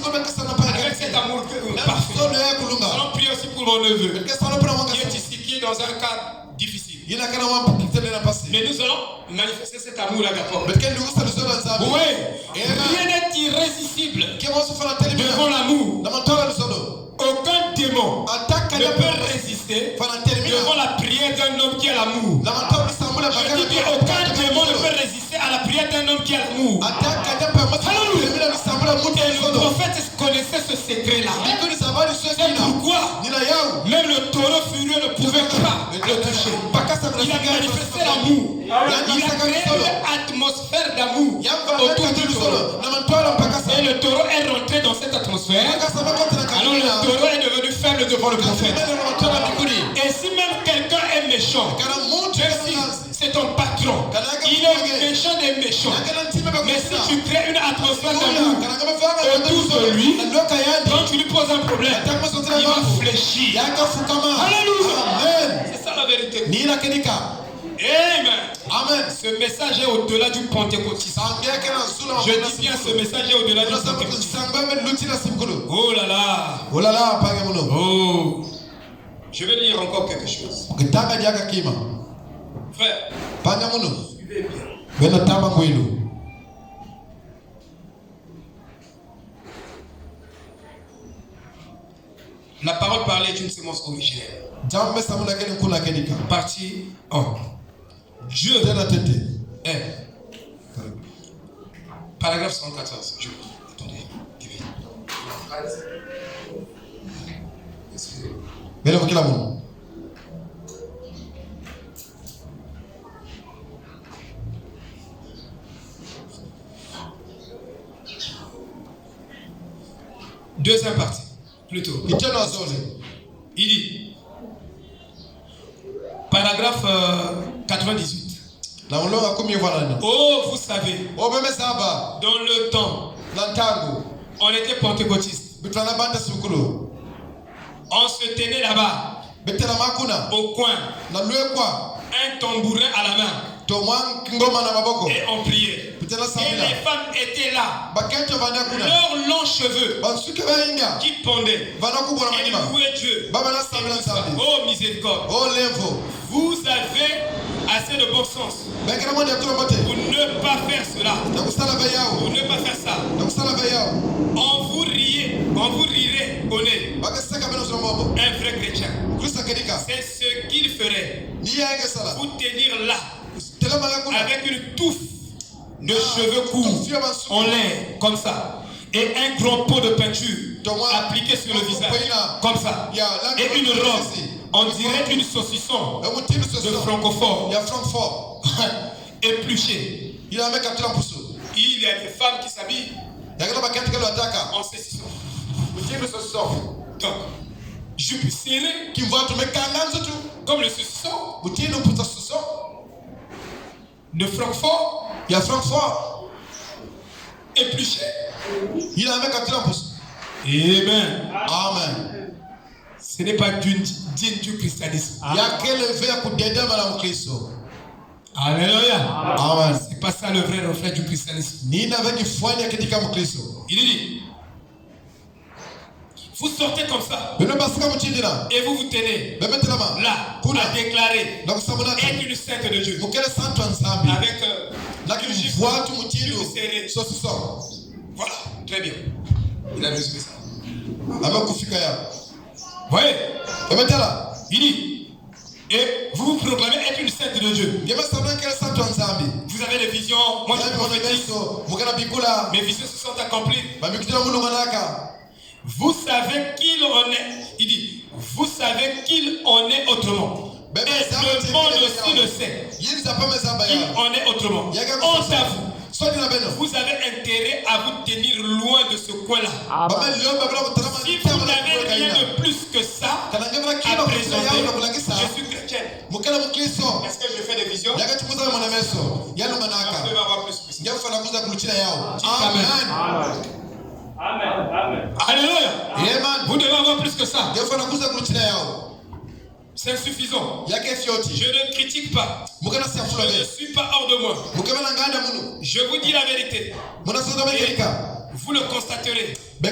Avec cet amour parfait. Nous allons prier aussi pour mon neveu, qui est ici, qui est dans un cas difficile. Mais nous allons manifester cet amour-là d'abord. Oui, rien n'est irrésistible devant l'amour. Aucun démon ne peut résister devant la prière d'un homme qui a l'amour. Je dis qu'aucun démon ne peut résister à la prière d'un homme qui a l'amour. Alléluia. Et le prophète connaissait ce secret-là. C'est pourquoi même le taureau furieux ne pouvait pas le toucher. Il a manifesté l'amour. Il a créé une atmosphère d'amour autour du taureau. Et le taureau est rentré dans cette atmosphère. Alors le taureau est devenu faible devant le prophète. Et si même quelqu'un est méchant, même si c'est ton patron, il est méchant des méchants. Mais si tu crées une atmosphère d'amour autour de lui, quand tu lui poses un problème, il va fléchir. Alléluia. C'est ça la vérité. Amen. Amen. Ce message est au-delà du pentecôtisme. Je dis bien, ce message est au-delà du pentecôtisme. Oh là là. Oh là là. Oh. Je vais lire encore quelque chose. Frère, suivez bien. La parole parlée est une sémence originelle. Partie 1. Dieu est. Paragraphe 114. Attendez. Excusez-moi. Deuxième partie, plutôt. Il dit, paragraphe 98. Oh, vous savez, dans le temps, on était pentecôtiste. On se tenait là-bas, au coin, un tambourin à la main. Et on priait. Et les femmes étaient là. Leurs longs cheveux qui pendaient. Et ils louaient Dieu. Oh miséricorde. Vous avez assez de bon sens pour ne pas faire cela. Pour ne pas faire ça. On vous rirait au nez. Un vrai chrétien. C'est ce qu'il ferait. Vous tenir là avec une touffe de cheveux courts en lin comme ça et un grand pot de peinture appliqué sur le visage comme ça et une robe, on dirait une saucisson de Francfort épluchée. Il y a des femmes qui s'habillent en saucisson. Donc jupe serrée comme le saucisson de Francfort. Il y a Francfort épluché. Il a avec Amen. Amen. Ce n'est pas digne du christianisme. Il y a quel verre pour t'aider à la Christo. Alléluia. Amen. C'est pas ça le vrai reflet du christianisme. Il dit, vous sortez comme ça et vous vous tenez là à déclarer être une sainte de Dieu avec une jupe serrée. Voilà, très bien. Il a résumé ça. Voyez, il dit, et vous vous proclamez être une sainte de Dieu. Vous avez des visions. Moi je prophétise. Mes visions se sont accomplies. Vous savez qu'il en est. Il dit, vous savez qu'il en est autrement. Et le monde aussi le sait. Qu'il en est autrement. Honte à vous. vous avez intérêt à vous tenir loin de ce coin-là. Si vous n'avez rien de plus que ça à présenter, je suis chrétien. Est-ce que je fais des visions? Amen. Alléluia. Vous devez avoir plus que ça. C'est insuffisant. Je ne critique pas. Je ne suis pas hors de moi. Je vous dis la vérité. Et vous le constaterez dans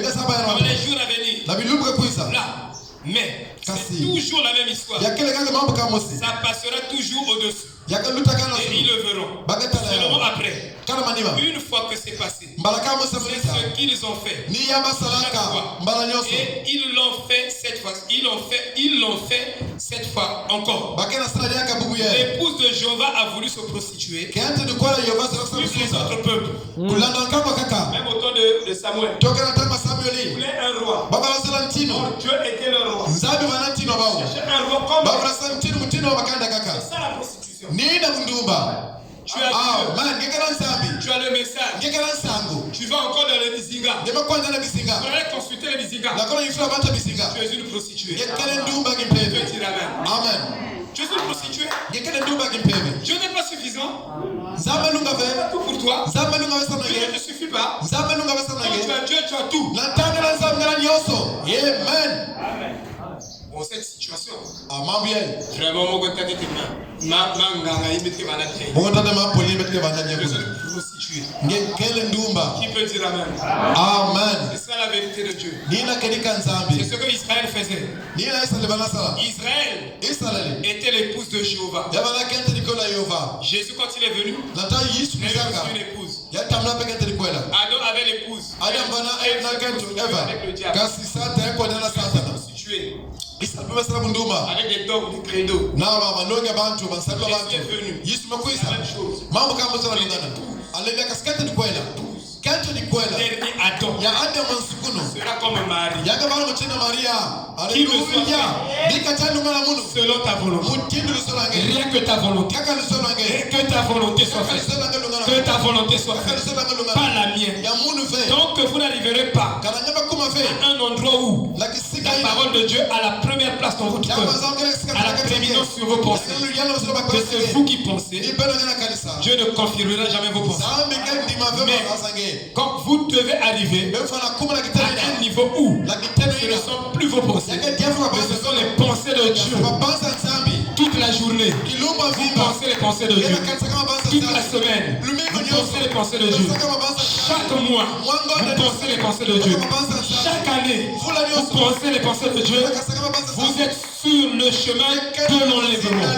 les jours à venir. Là. Mais c'est toujours la même histoire. Ça passera toujours au-dessus. Et ils le verront. Seulement après. Une fois que c'est passé, c'est ce qu'ils ont fait. Chaque fois. Et ils l'ont fait cette fois. Ils l'ont fait cette fois encore. L'épouse de Jéhovah a voulu se prostituer. Suivre les autres peuples. Même au temps de Samuel. Il voulait un roi. Dieu était le roi. Chercher un roi comme c'est ça la prostitution. Tu as Dieu. Tu as le message. Tu vas encore dans les bizinga. Tu vas consulter les bizinga. Tu es une prostituée. Amen. Je suis une prostituée. Dieu n'est pas suffisant. Pas tout pour toi. Dieu ne te suffit pas. Quand tu as Dieu, tu as tout. Amen. Dans cette situation, vraiment, mon gars, tu qui peut dire Amen? Amen. C'est ça la vérité de Dieu. C'est ce que Israël faisait. Israël était l'épouse de Jéhovah. Jésus, quand il est venu, il a reçu une épouse. Adam avait l'épouse. Avec le diable. Avec des dogmes, des credos. Jésus est venu. C'est la même chose. Dernier Adam sera comme Marie. Qui me soit selon ta volonté. Rien que ta volonté. Que ta volonté soit faite. Que ta volonté soit faite. Pas la mienne. Donc vous n'arriverez pas à un endroit où la parole de Dieu a la première place dans votre cœur, à la prééminence sur vos pensées. Que c'est vous qui pensez. Dieu ne confirmera jamais vos pensées. Mais quand vous devez arriver à un niveau où ce ne sont plus vos pensées, mais ce sont les pensées de Dieu. Toute la journée, vous pensez les pensées de Dieu. Toute la semaine, vous pensez les pensées de Dieu. Chaque mois, vous pensez les pensées de Dieu. Chaque année, vous pensez les pensées de Dieu. Vous êtes sur le chemin de l'enlèvement.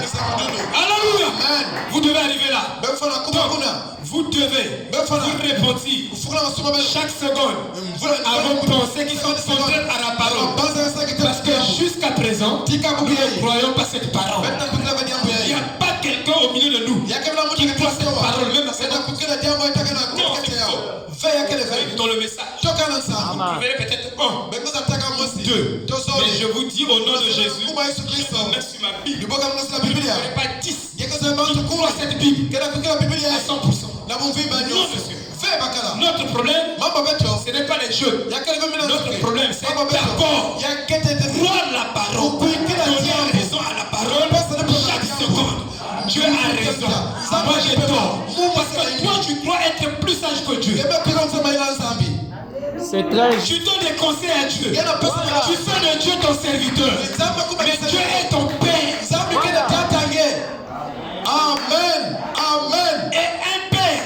Alléluia! Vous devez arriver là. Donc, vous devez vous repentir chaque seconde à vos pensées qui sont contraires à la parole. Parce que jusqu'à présent, nous ne croyons pas cette parole. Il n'y a pas quelqu'un au milieu de nous qui croit cette parole, même à cette heure. Non, c'est faux. Dans le message, vous verrez peut-être un, deux. Mais je vous dis au nom de Jésus, je vous mets sur ma Bible. Vous ne verrez pas 10 qui croient cette Bible à 100%. Non, monsieur. Notre problème, ce n'est pas les jeux. Notre problème, c'est d'abord croire la parole, donner raison à la parole chaque seconde. Dieu a raison. Moi j'ai tort. Parce que toi tu crois être plus sage que Dieu. C'est très... Tu donnes des conseils à Dieu. Tu fais de Dieu ton serviteur. Mais Dieu est ton Père. Amen. Amen. Et un père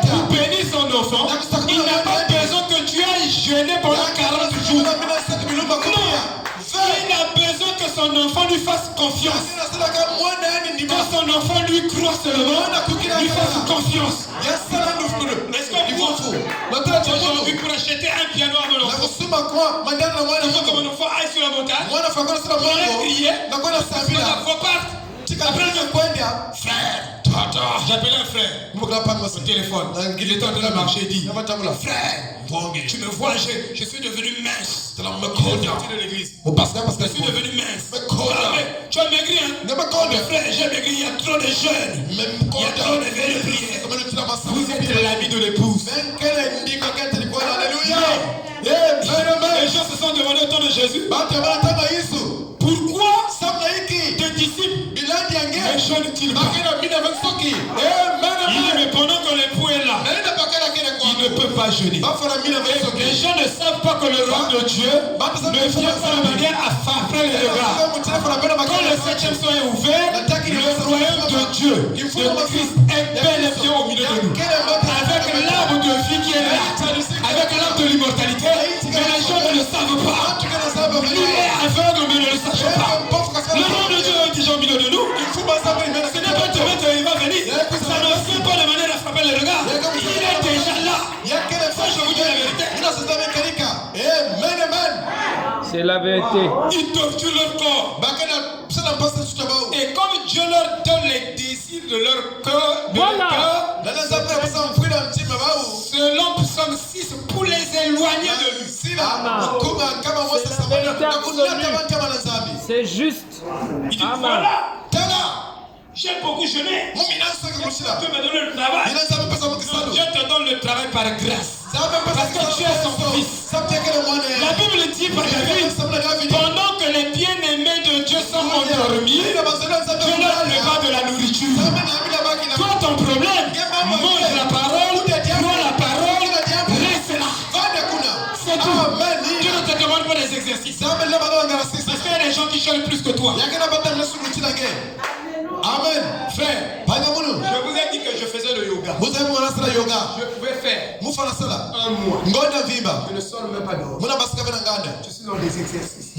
qui bénit son enfant, il n'a pas besoin que tu ailles jeûner pendant 40 jours. Non. Il a besoin que son enfant lui fasse confiance. Que son enfant lui croit seulement, lui fasse confiance. Est-ce qu'on voit aujourd'hui pour acheter un piano à mon enfant? Il faut que mon enfant aille sur la montagne. On a crié. La voix part. Après, frère, tata. J'appelais un frère au téléphone. Il était en train de marcher. Il dit, frère, tu me vois, je suis devenu mince. Il est sorti de l'église. Je suis devenu mince. Tu as maigri, hein? Mais frère, j'ai maigri. Il y a trop de jeunes. Il y a trop de veilles de prière. Vous êtes l'ami de l'épouse. Les gens se sont demandé au temps de Jésus. Pourquoi tes disciples ne jeûnent-ils pas? Il dit, mais pendant que l'époux est là, il ne peut pas jeûner. Les gens ne savent pas que le royaume de Dieu ne vient pas de manière à frapper les regards. Quand le 7e son est ouvert, le royaume de Dieu, de Christ, est bel et bien au milieu de nous. Avec l'arbre de vie qui est là, avec l'arbre de l'immortalité, mais les gens ne le savent pas. Il est aveugle, mais ne le savent pas. Le nom de Dieu est déjà au milieu de nous. Ce n'est pas demain qu'il va venir. Ça ne vient pas de manière à frapper les regards. Il est déjà là. Ça, je vous dis la vérité. C'est la vérité. Ils torturent leur corps. Et comme Dieu leur donne les désirs de leur cœur, selon Psaume 6, pour les éloigner de lui. C'est juste. Il dit, voilà, j'ai beaucoup jeûné. Dieu me donne le travail. Dieu te donne le travail par grâce. Parce que tu es son fils. La Bible dit par David, pendant que les bien-aimés de Dieu sont endormis, Dieu leur prépare de la nourriture. Toi, ton problème, mange la parole, prends la parole, reste là. C'est tout. Dieu ne te demande pas des exercices. Parce qu'il y a des gens qui jeûnent plus que toi. Amen. Frère, je vous ai dit que je faisais le yoga. Je pouvais faire 1 mois. Je ne sors même pas dehors. Je suis dans des exercices.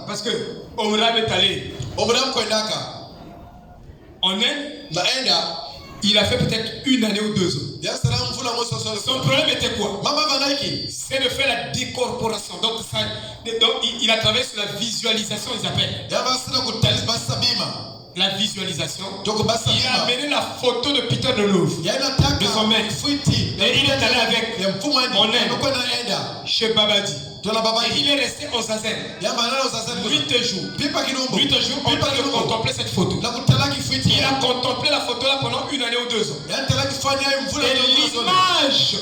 Parce que Omram est allé en Inde. Il a fait peut-être 1 année ou 2 ans. Son problème était quoi? C'est de faire la décorporation. Donc il a travaillé sur la visualisation, ils appellent. La visualisation. Il a amené la photo de Peter de Louvre, de son maître. Et il est allé avec en Inde, chez Babadi. Et il est resté en Zazen 8 jours. 8 jours en train de contempler cette photo. Il a contemplé la photo là pendant 1 année ou 2 ans. Et l'image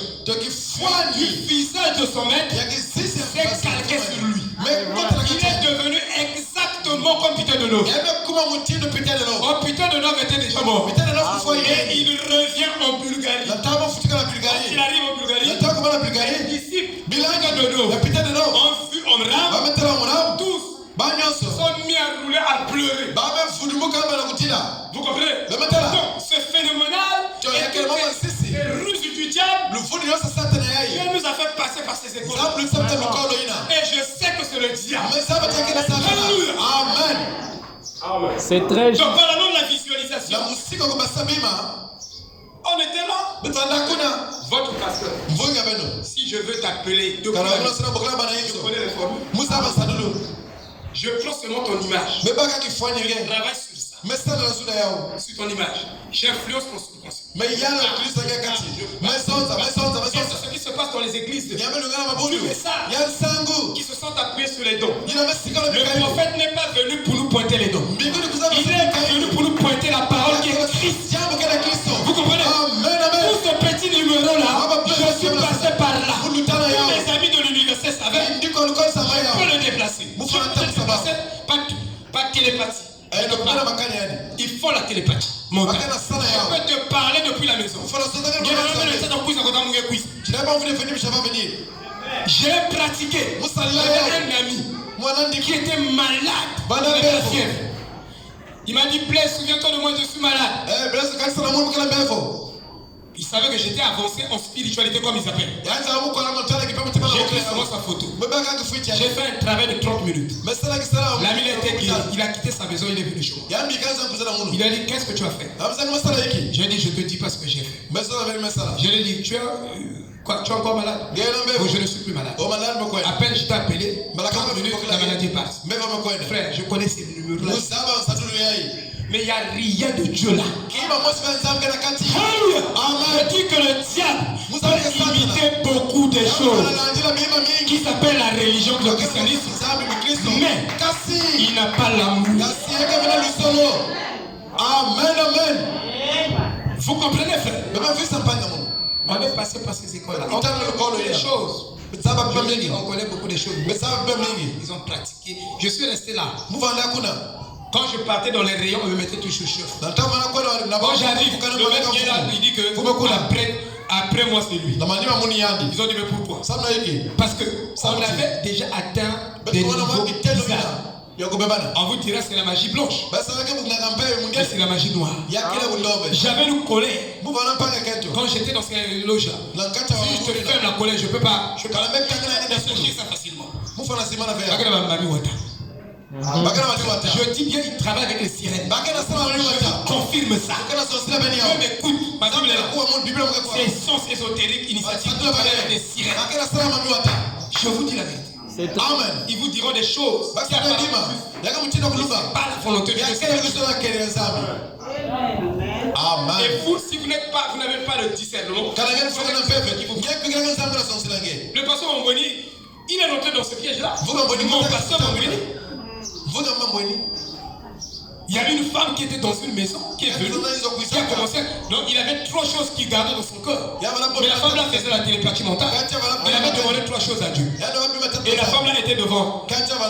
du visage de son maître s'est calquée sur lui. Il est devenu exactement comme Peter de Louvre. Oh, Peter de Louvre était déjà mort. Et il revient en Bulgarie. Quand il arrive en Bulgarie, les disciples de Louvre ont vu Omram, tous sont mis à rouler, à pleurer. Vous comprenez? Donc, ce phénoménal est ruse du diable. Dieu nous a fait passer par ces écoles. Et je sais que c'est le diable. Amen. C'est très juste. Donc, parlons de la visualisation. On était là. Votre pasteur, si je veux t'appeler, je connais les formules. Je prends seulement ton image. Travaille sur ça. Sur ton image. J'influence ton subconscient. C'est ce qui se passe dans les églises. Tu fais ça. Qui se sentent appuyés sur les dons. Le prophète n'est pas venu pour nous pointer les dons. Il est venu pour nous pointer la parole qui est Christ. Vous comprenez? Pour ce petit numéro-là, je suis passé par là. Tous mes amis de l'université savaient. Je peux le déplacer. Je peux le déplacer. Pas télépathie. Il faut la télépathie. Mon gars. Je peux te parler depuis la maison. J'ai pratiqué. J'avais un ami qui était malade de la fièvre. Il m'a dit, Blaise, souviens-toi de moi, je suis malade. Il savait que j'étais avancé en spiritualité comme ils appellent. J'ai pris seulement sa photo. J'ai fait un travail de 30 minutes. L'ami était guéri. Il a quitté sa maison, il est venu chez moi. Il a dit, qu'est-ce que tu as fait? J'ai dit, je te dis pas ce que j'ai fait. Je lui ai dit, tu es encore malade? Oh, je ne suis plus malade. À peine je t'ai appelé, 30 minutes, la maladie passe. Frère, je connais ces numéros-là. Mais il n'y a rien de Dieu là. Alléluia. Amen. Je dis que le diable peut imiter beaucoup de choses qui s'appellent la religion de christianisme. Mais il n'a pas l'amour. Amen, amen. Vous comprenez, frère? On est passé par ces écoles-là. On connaît des choses. On connaît beaucoup de choses. Ils ont pratiqué. Je suis resté là. Quand je partais dans les rayons, on me mettait toujours chaud. Quand j'arrive, le mec qui est là, il dit que après moi c'est lui. Ils ont dit mais pourquoi? Parce que on avait déjà atteint des niveaux bizarres. On vous dirait c'est la magie blanche. C'est la magie noire. J'avais une colère. Quand j'étais dans ces loges, si je te ferme la colère, je ne peux pas. Je peux pas déclencher ça facilement. Je dis bien, il travaille avec les sirènes. Je confirme ça. Je m'écoute. C'est sens ésotérique, initiative de travailler avec les sirènes. Je vous dis la vérité. Amen. Ils vous diront des choses. Pas la volonté de Dieu. Amen. Et vous, si vous n'avez pas le discernement, le pasteur Mamboni, il est rentré dans ce piège-là. Mon pasteur Mamboni, il y avait une femme qui était dans une maison, qui est venue, qui a commencé. Donc il avait 3 choses qu'il gardait dans son cœur. Mais la femme là faisait la télépathie mentale. Elle avait demandé 3 choses à Dieu. Et la femme là était devant.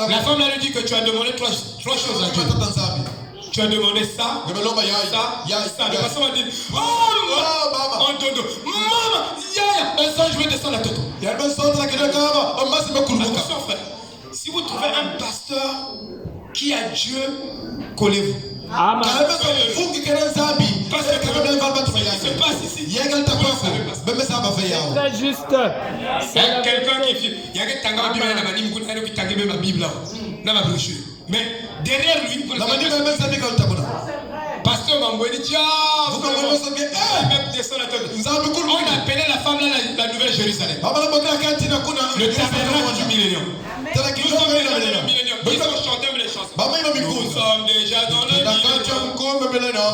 La femme là lui dit que tu as demandé 3 choses à Dieu. Tu as demandé ça, ça. Le pasteur m'a dit, oh maman, je vais descendre la tête. Attention frère, si vous trouvez un pasteur qui a Dieu, collez-vous. Amen. Parce que c'est pas ici. C'est très juste. Quelqu'un qui dit, il y a quelqu'un qui a la Bible là. Mais derrière lui, pasteur Mamboni dit, on appelait la femme là la Nouvelle Jérusalem. Le tabernacle du millénium. Nous sommes ils ont chanté les chansons. Nous sommes déjà dans le millénium.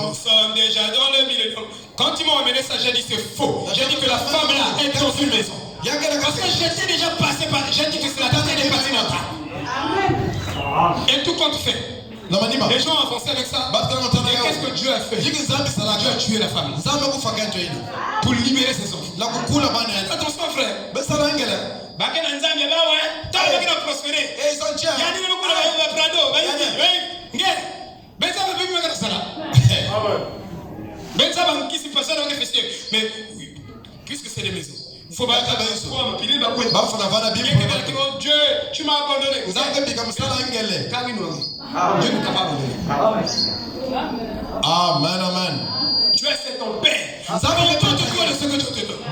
Nous sommes déjà dans le millénium. Quand ils m'ont amené ça, j'ai dit c'est faux. J'ai dit que la femme là est dans une maison. Parce que j'étais déjà passé par. J'ai dit que c'est la tête des parties mentales. Et tout compte fait. Les gens ont avancé avec ça. Et qu'est-ce que Dieu a fait? Dieu a tué la femme pour libérer ses enfants. Attention frère. Mais puisque c'est des maisons, il faut Dieu, tu m'as abandonné. Dieu ne t'a pas abandonné. Amen, amen. Tu es ton père. Ce que Dieu te donne.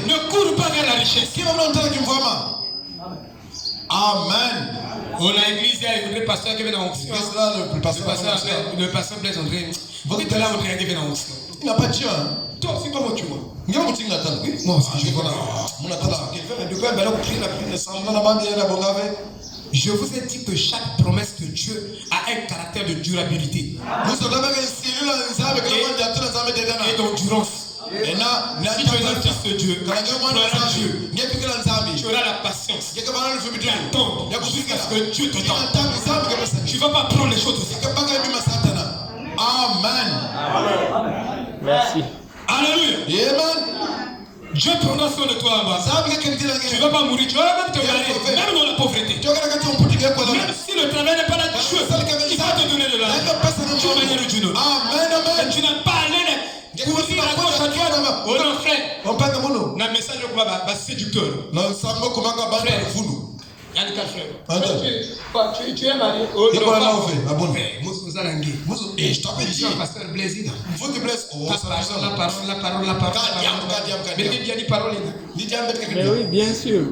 Ne cours pas vers la richesse. Amen. On a l'église, il y a le pasteur qui vient dans l'onction. Le pasteur Blaise André. Vous êtes là, André qui vient dans l'onction. Il n'a pas de Dieu. Toi aussi, comment tu vois? Moi aussi, je vois. Je vous ai dit que chaque promesse de Dieu a un caractère de durabilité et d'endurance. Si tu es un fils de Dieu, tu auras Dieu. Tu auras la patience d'attendre jusqu'à ce que Dieu te donne. Tu ne vas pas prendre les choses aussi. Amen. Merci. Alléluia. Amen. Dieu prendra soin de toi en bas. Tu ne vas pas mourir, tu vas même te marier, même dans la pauvreté. Même si le travail n'est pas là, Dieu, il va te donner de l'argent. Tu vas manière de Dieu. Amen. Tu n'as pas à aller courir à gauche à droite. Oh non, frère. Un message de séducteur. Frère. Tu es marié. Et je t'appelle ici. Pasteur Blaise. La parole. Mais il y a des paroles. Mais oui, bien sûr.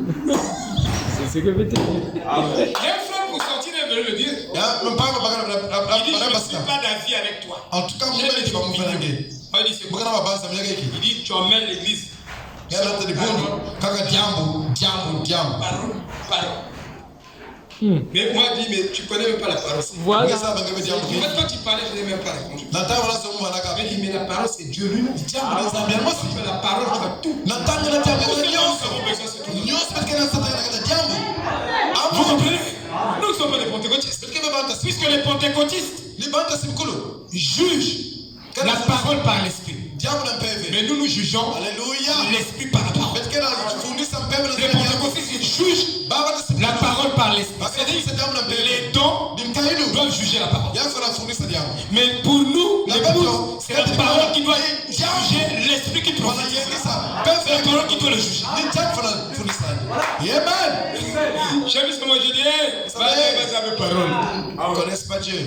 C'est ce que veut te dire. Il y a un frère pour sortir et venir le dire. Il dit, je ne suis pas d'avis avec toi. En tout cas, il dit, tu emmènes l'église. Parole. Mais moi, je dis, mais tu connais même pas la parole. Voilà. En fait, quand tu parlais, je n'allait même pas répondre. Natanga wala so mwana ka. Mais la parole c'est Dieu lui-même. Jambo za bien mosi. La parole tu as tout. Natanga na jambo Nous nyonso. avons besoin de ce truc. Nyonso parce que na satana na jambo. Vous comprenez? Nous ne sommes pas des pentecôtistes. Puisque les pentecôtistes jugent la parole par l'esprit. Mais nous jugeons l'esprit par la parole. Les pentecôtistes jugent la parole par l'esprit. Les dons doivent juger la parole. Mais pour nous, c'est la parole qui doit juger l'esprit qui prophétise. C'est la parole qui doit le juger. J'ai vu ce que moi j'ai dit. Ils ne connaissent pas Dieu.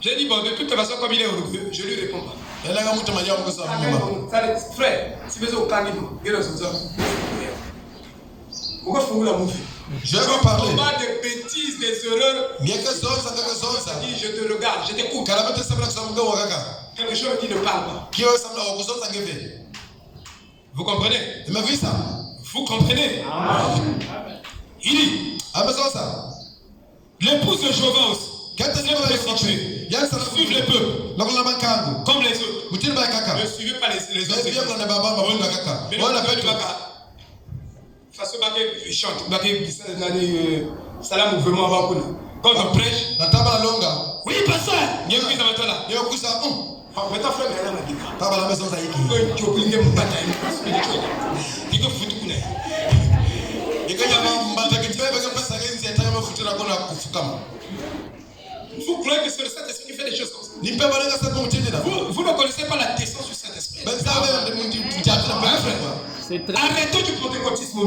J'ai dit, bon, de toute façon, comme il est orgueilleux, je lui réponds pas. Frère, si vous êtes au caniveau, pourquoi faut-vous la mouver? Je vais parler. Pas des bêtises, des erreurs. Je te regarde, je t'écoute. Quelque chose me dit ne parle pas. Vous comprenez? Vous comprenez? Il dit, l'épouse de Jéhovah aussi. Suivez les peuples comme les autres. Ne suivez pas les autres. Quand on prêche, oui, pasteur, il y a une mise en là. Vous croyez que c'est le Saint-Esprit qui fait des choses comme ça? Vous ne connaissez pas la descente du Saint-Esprit. Arrêtons du pentecôtisme. Non,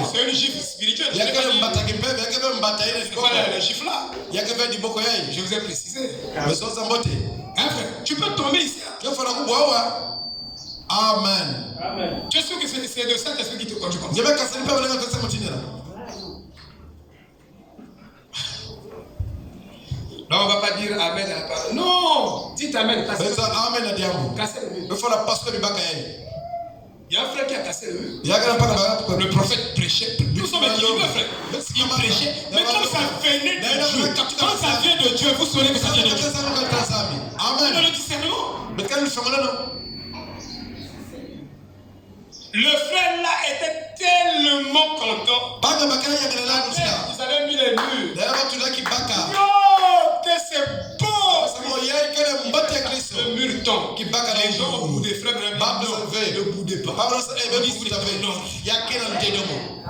c'est une gifle spirituelle. C'est pas le gifle là. Je vous ai précisé. Tu peux tomber ici. Amen. Tu es sûr que c'est le Saint-Esprit qui te conduit comme ça? Là, on ne va pas dire Amen à la parole. Non! Dites Amen. Amen à Diamou. Il faut la passer le bac. Il y a un frère qui a cassé le mur. Le prophète prêchait. Nous sommes équilibrés, frère. Il prêchait. Mais quand ça venait de Dieu, quand ça vient de Dieu, vous saurez que ça vient de Dieu. Amen. Dans le discernement. Le frère là était tellement content. Ils avaient mis les murs. Oh, que c'est beau! Le mur tombe. Les gens au bout des frères ne boudez pas.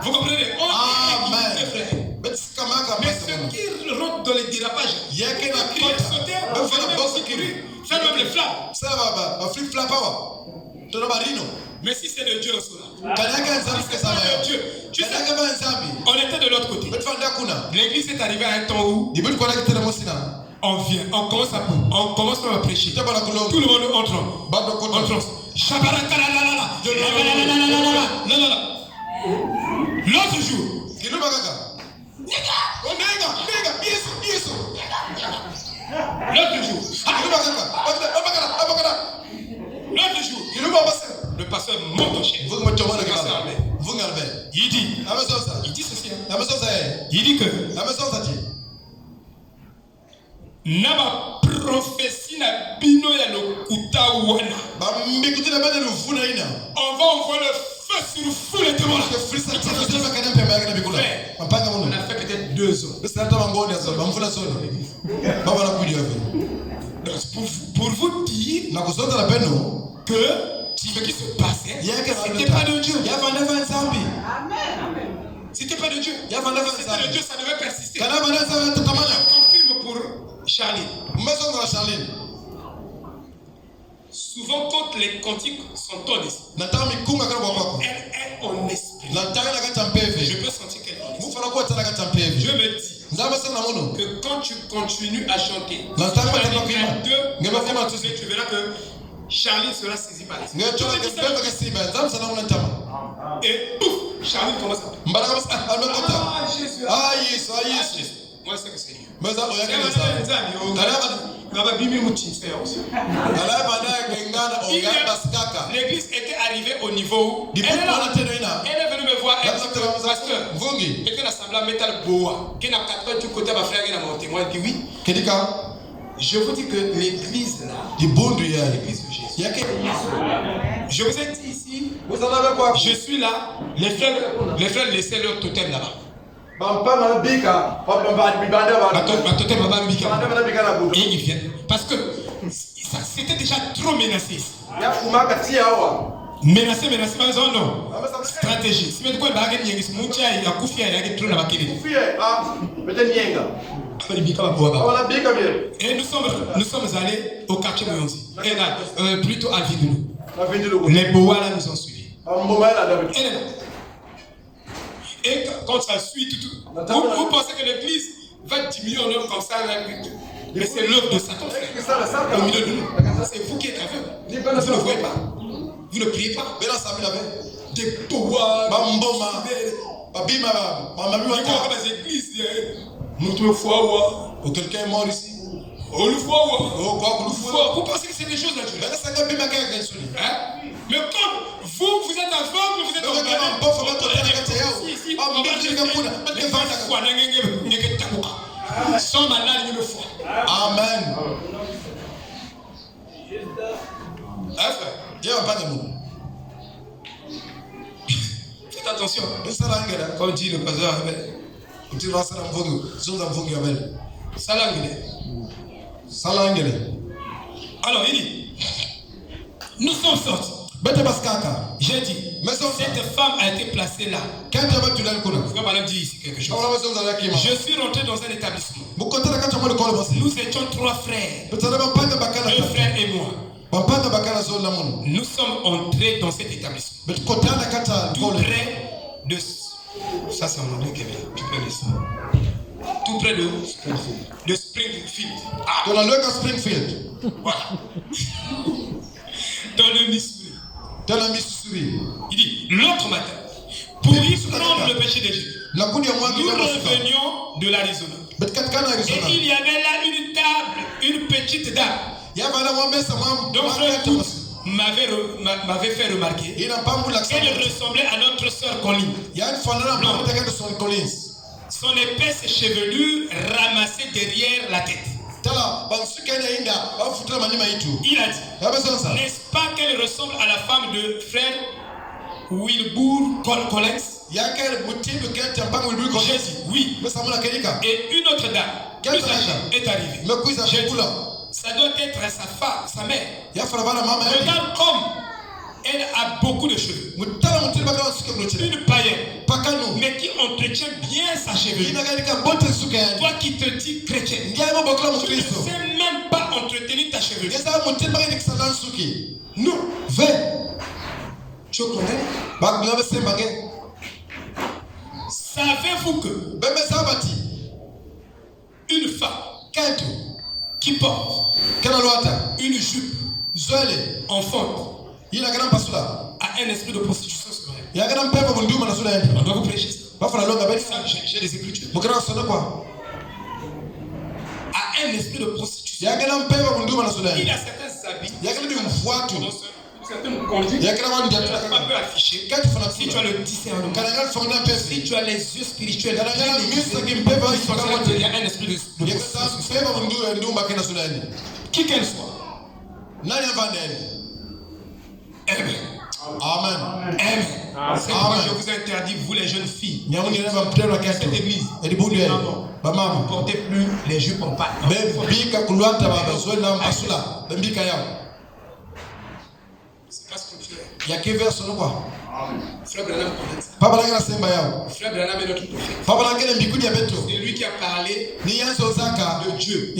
Vous comprenez? Amen. Mais ceux qui rentrent dans les dérapages, faire même les flammes. Mais si c'est de Dieu aussi, tu sais, on était de l'autre côté. L'église est arrivée à un temps où on vient, on commence à prêcher. Tout le monde entre. L'autre jour, le pasteur monte en chaise. Il dit ceci. Il dit que Naba prophétie na bino ya lokuta wana. On va envoyer le feu sur fou les témoins. On a fait peut-être 2 ans. Pour vous dire que ce qui se passait, c'était pas de Dieu. C'était pas de Dieu. C'était de Dieu, ça devait persister. Je confirme pour Charline. Souvent, quand les cantiques sont en esprit, elle en esprit. Je peux sentir qu'elle est en esprit. Je me dis que quand tu continues à chanter, tu verras que Charline sera saisie par l'esprit. Et pouf, Charline commence à Jésus. Moi, je sais que c'est Dieu. L'église était arrivée au niveau. Elle est venue me voir. Elle dit que pasteur, et que l'assemblée métal boa, qui n'a pas du côté ma frère qui n'a pas témoin. Il dit oui. Je vous dis que l'église là, l'église de Jésus. Je vous ai dit ici, je suis là, les frères laissaient leur totem là-bas. Et ils viennent. Parce que c'était déjà trop menacé. Menacé, non. Stratégie. Si vous et nous sommes allés au quartier Moyonzi. Plutôt à Vidulou. Les Boas là nous ont suivis. Et quand ça suit tout, vous pensez que l'église va diminuer en œuvre comme ça, mais c'est l'œuvre de Satan, frère. Au milieu de nous. C'est vous qui êtes aveugle. Vous ne voyez pas. Vous ne priez pas. Des Boas, des églises. Quelqu'un est mort ici. Vous pensez que c'est des choses naturelles. Mais comme vous êtes aveugle, vous êtes sans malade une fois. Amen. Faites attention. Comme dit le pasteur alors il dit, nous sommes sortis. J'ai dit, cette femme a été placée là. Madame dit ici quelque chose. Je suis rentré dans un établissement. Nous étions 3 frères. 2 frères et moi. Nous sommes entrés dans cet établissement. Tout près de... Ça c'est en anglais, Kevin. Tu peux lire ça. Tout près de Springfield. Dans le Springfield. Voilà. Dans le Missouri. Il dit, l'autre matin, pour y prendre le péché d'Égypte, nous revenions de l'Arizona. Et il y avait là une table, une petite dame. Donc frère m'avait fait remarquer qu'elle ressemblait à notre sœur Colline. Son épaisse chevelure ramassée derrière la tête. Il a dit, n'est-ce pas qu'elle ressemble à la femme de frère Wilbur Collins? J'ai dit oui. Et une autre dame, plus âgée, est arrivée. J'ai dit, ça doit être sa femme, sa mère. Regarde comme elle a beaucoup de cheveux. Une païenne, mais qui entretient bien sa chevelure. Toi qui te dis chrétien, tu ne sais même pas entretenir ta chevelure. Non. Tu connais? Savez-vous que une femme qui porte une jupe enfante a un esprit de prostitution sur elle. On doit vous prêcher ça. J'ai les Écritures. A un esprit de prostitution. Il a certains habits. Certaines conduites pas peu affichées. Si tu as le discernement, si tu as les yeux spirituels, il y a un esprit de prostitution. Qui qu'elle soit. Amen. Amen. Amen. C'est pourquoi je vous interdis, vous les jeunes filles, cette église, ne portez plus les jupes en pâte. C'est pas scripturel. Frère Branham connaît ça. Frère Branham est notre prophète. C'est lui qui a parlé de Dieu.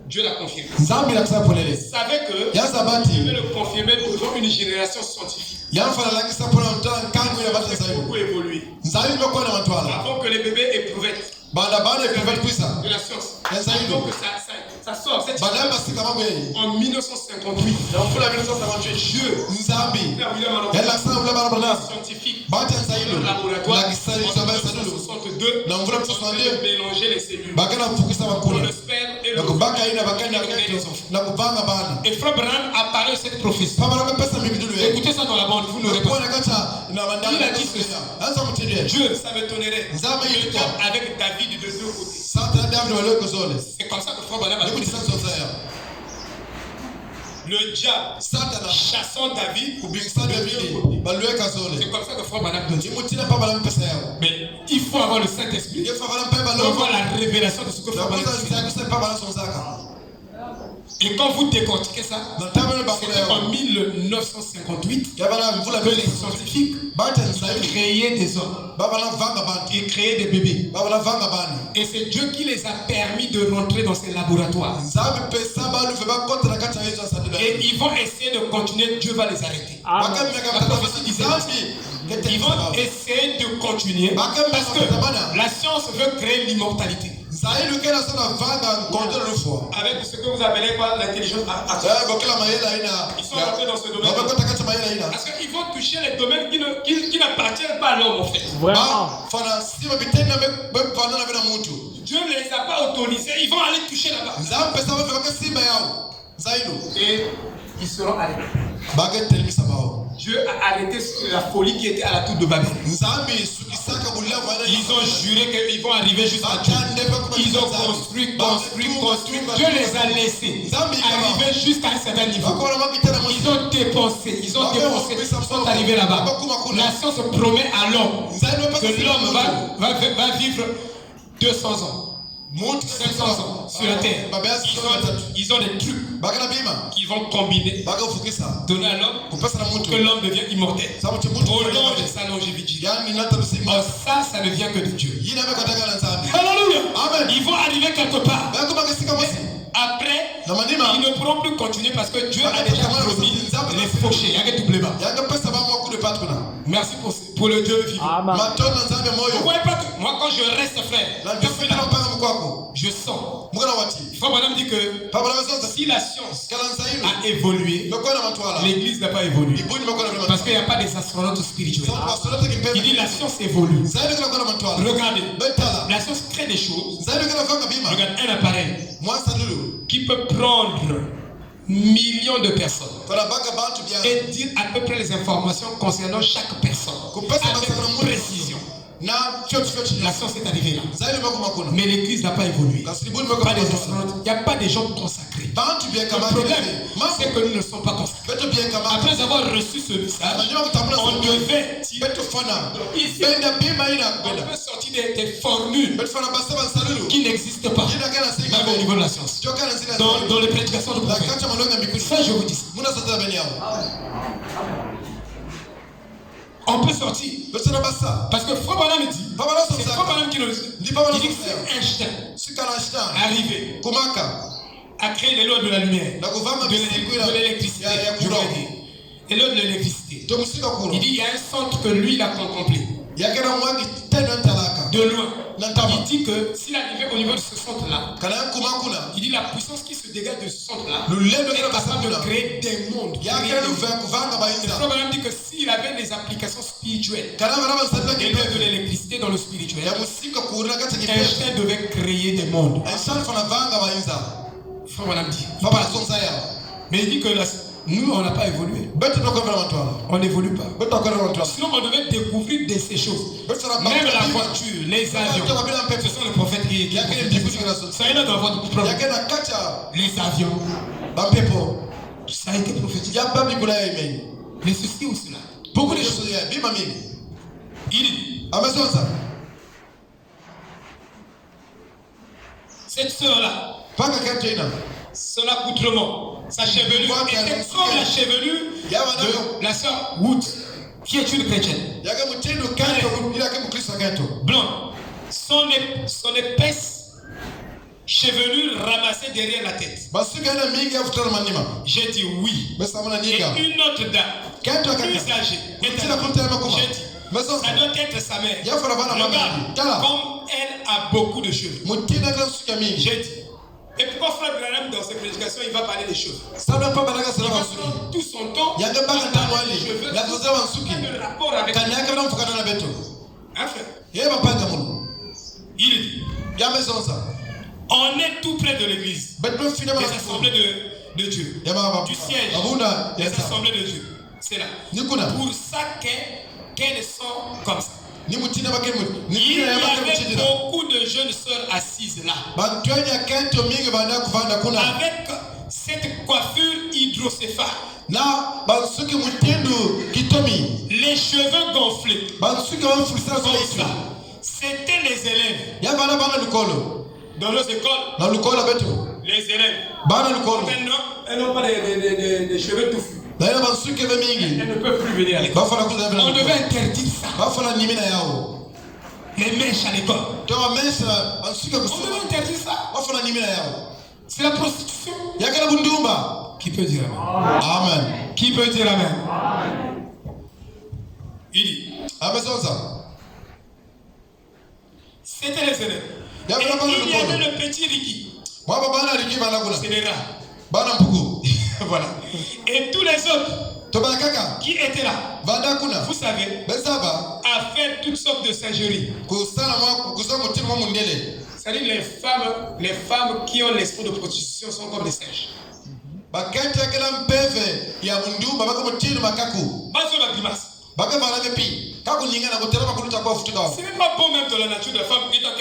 Dieu l'a confirmé. Vous savez que Dieu veut le confirmer devant une génération scientifique. Il a beaucoup évolué. Avant que les bébés éprouvaient de la science. Avant que ça sort cette Badamba sikamambo yeye. en 1958. Na mfula 1958. Dieu, Nzambi. Elle a semblé barabara. scientifique, Bata nzailo. le laboratoire, La kisali en sabaya sadulu. 1962, Na mvula on 62. peut mélanger les cellules. Bakana mfukisa Pour bakula. le sperme et le Na kubaka ina bakana et les enfants. na kubanga bana. Et Frère Branham a parlé de cette prophétie. Papa na pesa mibidulu yeye. Écoutez ça dans la bande, vous n'aurez pas. Kwa nakata na mandala. Il a dit ceci. Anza mtendea. Dieu, ça m'étonnerait. Nzambe Le yitwa. diable avec David de deux côtés. Santa David waloko zole. C'est comme ça que Frère Branham a Niko dit. tisazozaya. Le diable Satana chassant David kubikisa de David deux côtés. balweka zole. C'est comme ça que Frère Branham dit. Imutina papa na pesa yao. Mais il faut avoir le Saint-Esprit. Yefa bana pemba Pour loko. avoir la révélation de ce que Na Frère Branham kwanza dit. nzaka papa na sonzaka. Et quand vous décortiquez ça, Na tabele bakula c'était en yao. 1958 Yabana mvula que les scientifiques Bata ont nzailo. créé des hommes Baba na vanga bana. et créé des bébés. Baba na vanga bana. Et c'est Dieu qui les a permis de rentrer dans ces laboratoires. Nzambi pesa balu fe bakota na kata hizo sadula. Et ils vont essayer de continuer, Dieu va les arrêter. Baka La mnaka prophétie disait ils vont essayer de continuer parce que la science veut créer l'immortalité. Zailu kena sana vanga ngondelo lufo. Avec ce que vous appelez quoi l'intelligence artificielle. Bokela mayela ina. Ils sont rentrés dans ce domaine. Baba kota kata mayela ina. Parce qu'ils vont toucher les domaines qui n'appartiennent pas à l'homme en fait. Vraiment. Fana sima bitenda be fana na bena mutu. Dieu ne les a pas autorisés, ils vont aller toucher là-bas. Nzambi pesa bafe baka simba yao. Zailu. Et ils seront arrêtés. Baka telimisa bao. Dieu a arrêté la folie qui était à la tour de Babel. Nzambi sukisaka bulia vana. Ils ont juré qu'ils vont arriver jusqu'à Dieu. Ils ont construit. Dieu les a laissés arriver jusqu'à un certain niveau. Ils ont dépensé. Ils sont arrivés là-bas. La science promet à l'homme que l'homme va vivre 200 ans. 500 ans sur la terre. Ils ont des trucs qu'ils vont combiner, donner à l'homme pour que l'homme devienne immortel. Prolonge sa longévité. Or, ça ne vient que de Dieu. Alléluia. Ils vont arriver quelque part. Après, ils ne pourront plus continuer parce que Dieu a déjà promis les fauchés. Il y a que double bas. Merci pour le Dieu vivant. Amen. Vous voyez pas que moi, quand je reste frère, je sens. Frère Branham dit que si la science a évolué, l'église n'a pas évolué. Parce qu'il n'y a pas des astronautes spirituels. Il dit la science évolue. Regardez, la science crée des choses. Regarde un appareil qui peut prendre millions de personnes et dire à peu près les informations concernant chaque personne avec précision. La science est arrivée là. Mais l'église n'a pas évolué. Pas des astronautes. Il n'y a pas des gens consacrés. Le problème, c'est que nous ne sommes pas consacrés. Après avoir reçu ce message, on devait ici, on peut sortir des formules qui n'existent pas, même au niveau de la science. Dans les prédications de prophètes. Ça, je vous dis. On peut sortir. Parce que Frère Branham dit, c'est Frère Branham qui nous dit, il dit que c'est Einstein arrivé à créer les lois de la lumière, de l'électricité, je veux dire. Les lois de l'électricité. Il dit il y a un centre que lui il a contemplé. De loin. Il dit que s'il arrivait au niveau de ce centre-là, il dit la puissance qui se dégage de ce centre-là est capable de créer des mondes. Le Frère Branham dit que s'il avait des applications spirituelles et de l'électricité dans le spirituel, Einstein devait créer des mondes. Frère Branham dit. Mais il dit que nous, on n'a pas évolué. On n'évolue pas. Sinon, on devait découvrir de ces choses. Même la voiture, les avions. Ce sont les prophètes qui ça est là dans votre problème. Les avions. Ça a été prophétisé. Mais ceci ou cela. Beaucoup de choses. Il dit. Cette sœur-là. Son accoutrement. Sa chevelure était comme la chevelure de la sœur Wood, qui est une chrétienne. Blanc. Son épaisse chevelure ramassée derrière la tête. J'ai dit oui. Et une autre dame, plus âgée, j'ai dit, ça doit être sa mère. Regarde, comme elle a beaucoup de cheveux. J'ai dit, Et pourquoi Frère Branham, dans ses prédications, il va parler des choses? Ça n'a pas parlé de ça. Il va prendre tout son temps. Il y a des barres dans moi. La chose est en souki. Le rapport avec. Quand il y a quelqu'un qui a un béton. Hein, frère? Il y a pas de monde. Il dit. Il y a maison ça. On est tout près de l'église. Des assemblées de Dieu. Du siège. Des assemblées de Dieu. C'est là. Pour ça qu'elles sont comme ça. Il y avait beaucoup de jeunes sœurs assises là. Avec cette coiffure hydrocéphale. Les cheveux gonflés. C'était les élèves. Dans nos écoles. Les élèves. Elles n'ont pas des cheveux touffus. Elles ne peuvent plus venir à l'école. On devait interdire ça. Les mèches à l'école. On devait interdire ça. C'est la prostitution. Qui peut dire amen? Amen. Qui peut dire amen? Il dit. C'était les élèves. Et il y avait le petit Ricky. C'est les rats. Voilà. Et tous les autres qui étaient là, vous savez, à faire toutes sortes de singeries. C'est-à-dire les femmes qui ont l'esprit de prostitution sont comme des singes. C'est même pas bon même dans la nature de la femme qui est en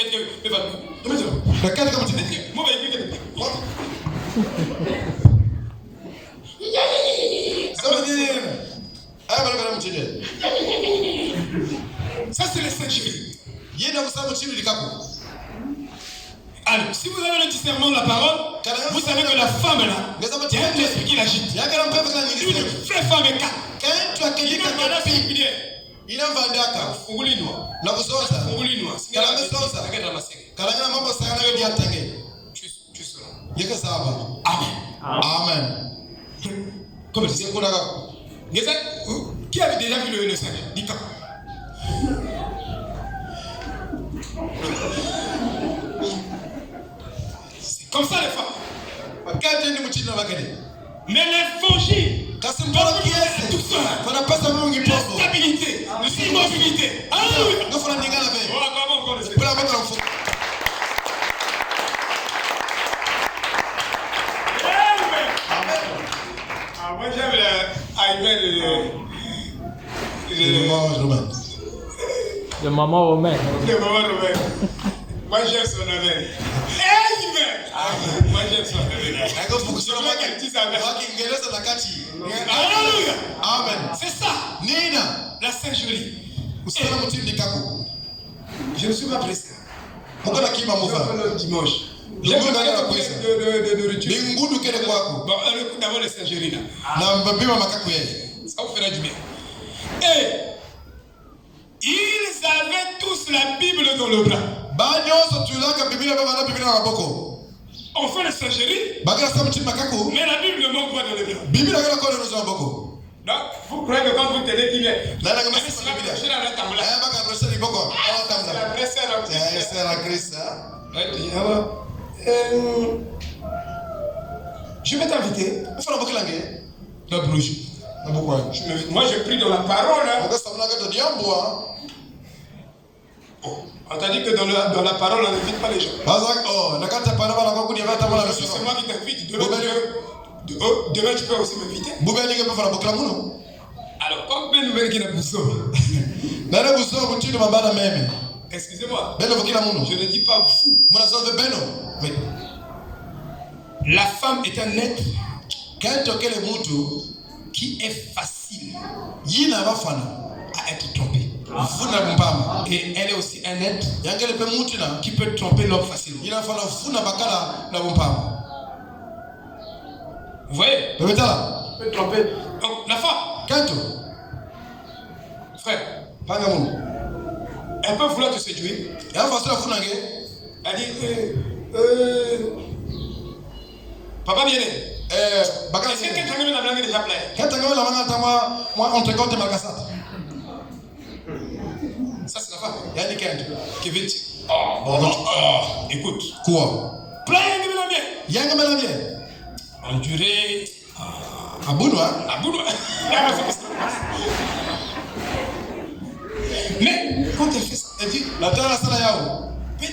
ça c'est les singeries. Alors, si vous avez le discernement de la parole, vous savez que la femme là, il y a un esprit qui l'agite. Une vraie femme est calme. Il a vandaka. Funguli noa. Na kusoza. Funguli noa. Kala kusoza. Kalanga mambo sana ndio yatange. Tu seras. Yeke saba. Amen. Amen. Comme c'est qu'on a. Qui avait déjà vu le Seigneur? Dis-moi. C'est comme ça les femmes. Mais l'évangile. La stabilité, l'immobilité. Alléluia. Moi j'aime le maman romain. Le maman romain. Moi j'aime son amen. Amen. Moi j'aime son amen. Alléluia. Amen. C'est ça. Nina. La singerie. Je ne suis pas pressé. Pourquoi la kima mouva? Le dimanche. J'ai besoin de nourriture. Bon, d'abord les singeries là. Ça vous fera du bien. Et ils avaient tous la Bible dans le bras. On fait les singeries. Mais la Bible ne manque pas dans le bras. Donc, vous croyez que quand vous tenez qui vient, la vraie je vais t'inviter. La bouche. Moi, je prie dans la parole. On t'a dit que dans la parole, on n'invite pas les gens. C'est moi qui t'invite. Demain, tu peux aussi m'inviter. Alors, comme Ben nouvelle qui n'a pas excusez-moi, je ne dis pas fou. La femme est un être qui est facile à être trompé. Et elle est aussi un être qui peut tromper l'homme facilement. Vous voyez? Elle peut tromper. Donc, la femme, frère, elle peut vouloir te séduire. Elle dit, papa bien est. Est-ce que quelqu'un me l'a déjà plaît? Ça c'est la femme. Qui vite. Écoute. Quoi? Plaît, bien. Yanga melamye. Enduré. Abunwa. Mais quand elle fait ça, elle dit, La terre sala yao. mais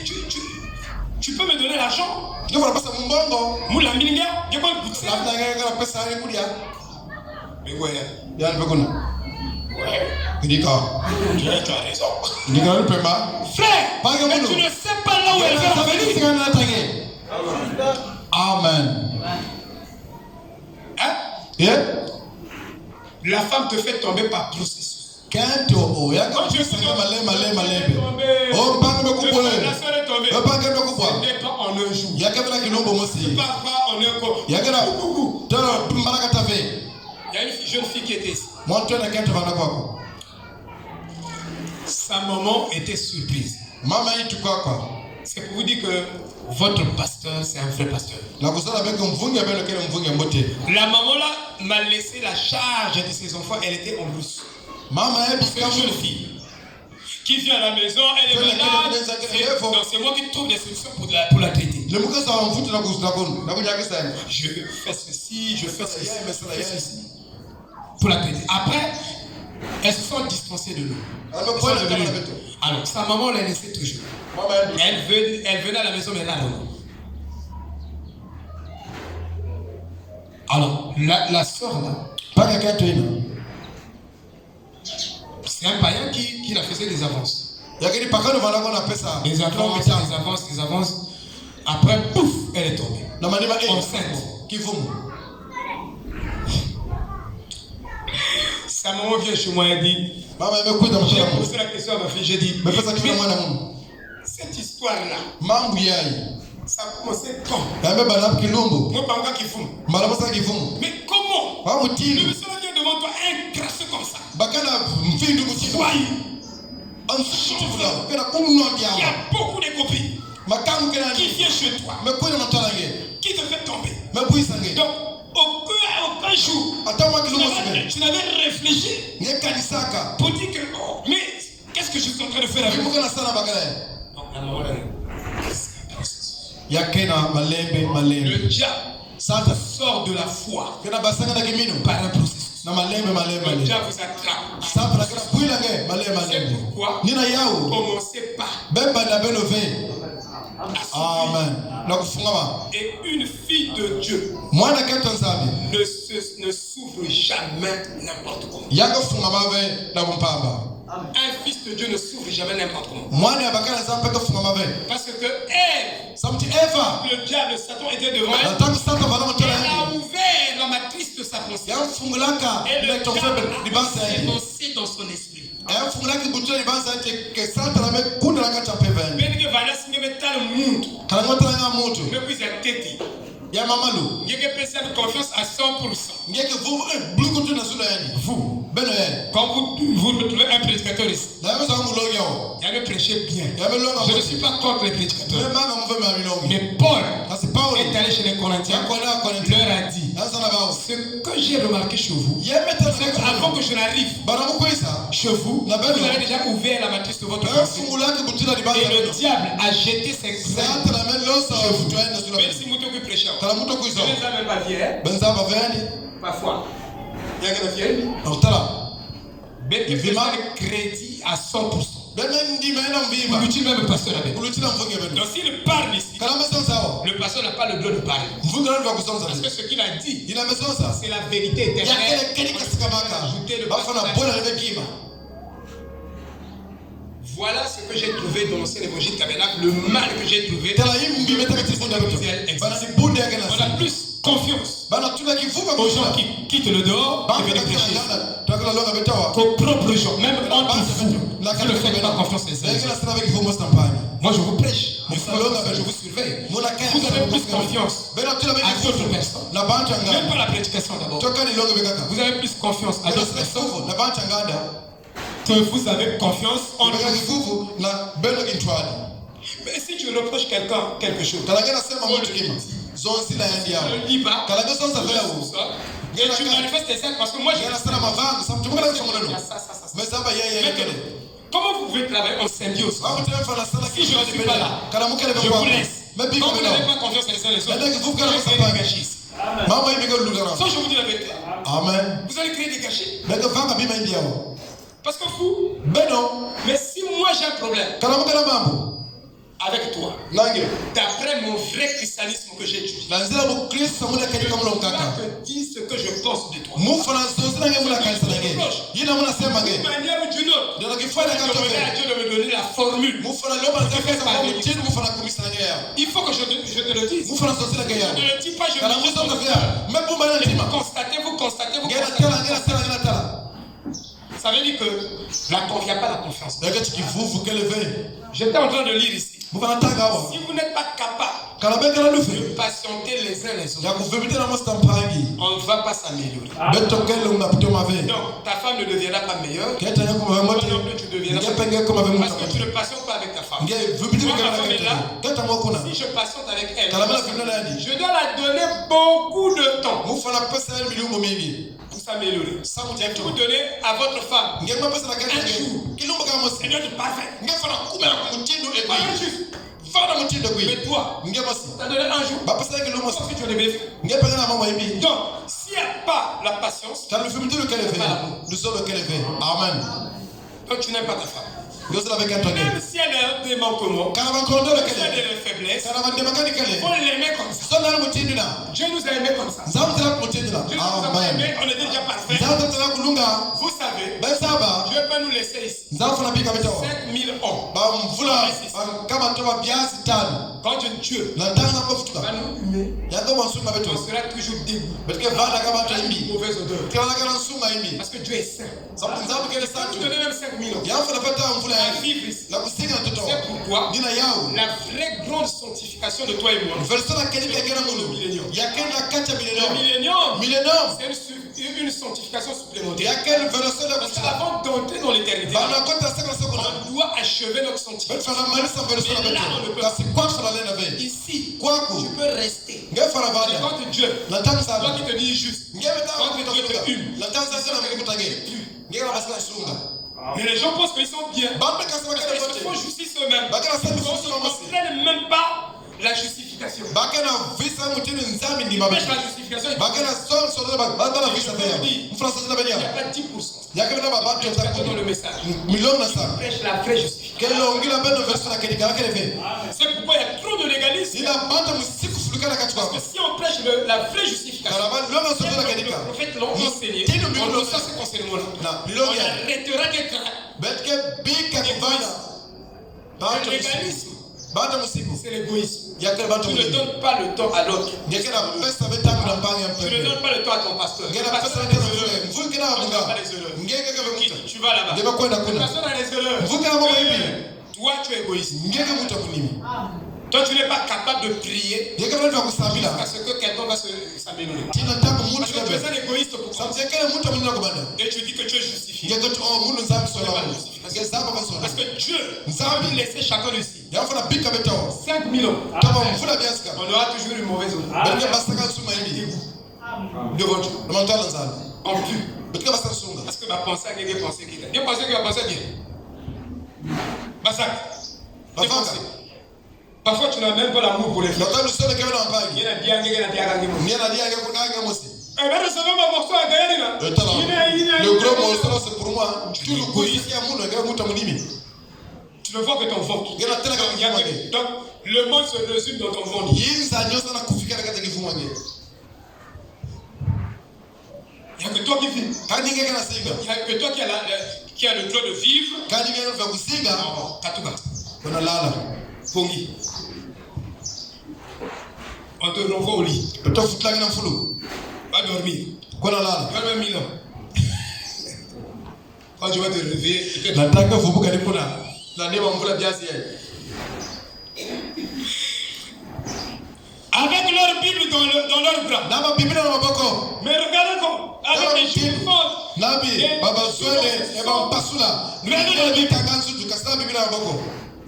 tu peux me donner l'argent? Ndio kwa pesa mbongo. Moula milinga, je peux le pousser. La blague kwa pesa ni kudia. Mais ouais. Yana pekuna. Ouais. Ndika. Tu as raison. Ndika ni pemba. Frère, mais tu ne sais pas là où elle va revenir. Amen. Hein? Yeah. La femme te fait tomber par processus. Kanto o yanga kusanga malebe. Oh mpanga mekubwa. La soeur est tombée. Mpanga mekubwa. Ce n'est pas en un jour. Yaka bila kilombo mosi. C'est pas en un coup. Yaka na tara tumbaraka tave. Il y a une jeune fille qui était ici. Mwanto na kanto bana kwako. Sa maman était surprise. Mama yitu kwako. C'est pour vous dire que votre pasteur, c'est un vrai pasteur. La kusala beko mvungi abelo kele mvungi mbote. La maman là m'a laissé la charge de ses enfants. Elle était en brousse. Mama C'est une jeune fille qui vient à la maison, elle est malade. Donc c'est moi qui trouve des solutions pour la traiter. Le mukaza wa mfutu na kustakon. Na kunyaka sana. Je fais ceci, je fais ceci. Pour la traiter. Après, elles se sont distancées de nous. Alors, sa maman l'a laissé toujours. Elle venait à la maison, mais là, non. Alors, la soeur là, c'est un païen qui la faisait des avances. Des avances. Après, pouf, elle est tombée. Enceinte. Sa maman vient chez moi et dit, j'ai posé la question à ma fille, j'ai dit, mais cette histoire-là, ça a commencé quand? Moi, pas encore qui fume. Mais comment? Le monsieur vient devant toi un crasseux comme ça. Soyez. Il y a beaucoup de copines qui viennent chez toi, qui te fait tomber. Donc, aucun jour, tu n'avais réfléchi pour dire que, oh, mais qu'est-ce que je suis en train de faire avec moi? Donc, la maman le diable sort de la foi par un processus. Le diable vous attrape. C'est pourquoi commencez pas. Amen. Et une fille de Dieu ne s'ouvre jamais n'importe comment. Un fils de Dieu ne s'ouvre jamais n'importe comment. Parce que Ève, le diable, Satan était devant elle. Elle a ouvert la matrice de sa pensée. Et le diable a énoncé dans son esprit. Confiance à 100%. Vous, quand vous retrouvez un prédicateur ici, il a prêché bien. Je ne suis pas contre les prédicateurs. Mais Paul est allé chez les Corinthiens, leur a dit, ce que j'ai remarqué chez vous, c'est qu'avant que je n'arrive chez vous, vous avez déjà ouvert la matrice de votre pensée. Et le diable a jeté ses graines chez vous. Même si vous êtes prêché, même pas fier. Parfois. Il y a quelqu'un qui mais il fait le crédit à 100%. Vous l'utilisez même le pasteur avec. Donc s'il parle ici, le pasteur n'a pas le droit de parler. Parce que ce qu'il a dit, c'est la vérité éternelle. Ajouter le pasteur. Voilà ce que j'ai trouvé dans l'ancien évangile tabernacle, le mal que j'ai trouvé. On a plus confiance aux gens qui quittent le dehors et viennent prêcher qu'aux propres gens, même entre vous. Vous ne faites pas confiance les uns. Moi je vous prêche, je vous surveille. Vous avez plus confiance à d'autres personnes. Même pas la prédication d'abord. Vous avez plus confiance à d'autres personnes que vous avez confiance en vous. Mais si tu reproches quelqu'un quelque chose, ne le dis pas. Et tu manifestes tes actes parce que moi je comment vous pouvez travailler en symbiose? Si je ne suis pas là, je vous laisse. Quand vous n'avez pas confiance les uns les autres, vous allez créer des gâchis. So, je vous dis la vérité. Amen. Vous allez créer des gâchis. Mais que vanga bima indiao. Parce que vous, Ben non. mais si moi j'ai un problème avec toi, d'après mon vrai christianisme que j'ai étudié, je dois te dire ce que je pense de toi. D'une manière ou d'une autre, je demandais à Dieu de me donner la formule. Il faut que je te le dise. Je ne le dis pas, je le dis. Vous constatez. Ça veut dire que il n'y a pas la confiance. J'étais en train de lire ici. Si vous n'êtes pas capable de patienter les uns les autres, on ne va pas s'améliorer. Donc ta femme ne deviendra pas meilleure. Toi non plus tu deviendras pas meilleure. Parce que tu ne patientes pas avec ta femme. Moi, ma femme est là. Si je patiente avec elle, je dois la donner beaucoup de temps pour s'améliorer. Vous donnez à votre femme un jour. Elle doit être parfaite. Pas un juste. Mais toi, tu as donné un jour. Parce que tu as des bénéfices. Donc, s'il n'y a pas la patience, donc tu n'aimes pas ta femme. Même si elle a des manquements, si elle a des faiblesses, il faut l'aimer comme ça. Dieu nous a aimés comme ça. Dieu nous a aimés, on est déjà parfait. Vous savez, Dieu peut nous laisser ici 5000 ans. Quand Dieu va nous humer, on sera toujours dégoût. Mauvaise odeur. Parce que Dieu est saint. Vous donnez même 5000 ans. À vivre ici. C'est pourquoi la vraie grande sanctification de toi et moi, le millénium, c'est une sanctification supplémentaire. Parce qu'avant d'entrer dans l'éternité, on doit achever notre sanctification. Mais là, on ne peut pas. Ici, tu peux rester. Quand Dieu, toi qui te dis juste, quand Dieu te hume, mais les gens pensent qu'ils sont bien. Ils se font justice eux-mêmes. Ils ne comprennent même pas la justification. Ils pêchent la justification. Il n'y a pas 10%. Dans le message. Ils pêchent la vraie justification. C'est pourquoi il y a trop de légalisme. Parce que si on prêche la vraie justification, le prophète l'a enseigné, on reçoit cet enseignement-là. On arrêtera d'être le légalisme. C'est l'égoïsme. Tu ne donnes pas le temps à l'autre. Tu ne donnes pas le temps à ton pasteur. Le pasteur a des erreurs. Tu vas là-bas. Le pasteur a des erreurs. Toi, tu es égoïste. Toi, tu n'es pas capable de prier parce que quelqu'un va s'améliorer. Parce que tu es un égoïste pour ça. Et tu dis que tu es justifié. Parce que Dieu va nous laisser chacun de ici 5000 ans. On aura toujours une mauvaise odeur devant Dieu. En plus. Parce que ma pensée a quelqu'un pensé qui est. Bien pensé qu'il va penser bien. Basak. Parfois tu n'as même pas l'amour pour les femmes. Le gros morceau c'est pour moi. Tu ne vois que ton ventre. Donc le monde se résume dans ton ventre. Il n'y a que toi qui vis. Il n'y a que toi qui a le droit de vivre. Pongi. On te renvoie au lit. Va dormir. Tu vas même 1000 ans. Quand tu vas te réveiller, avec leur Bible dans leur bras. Mais regardez comment. Avec les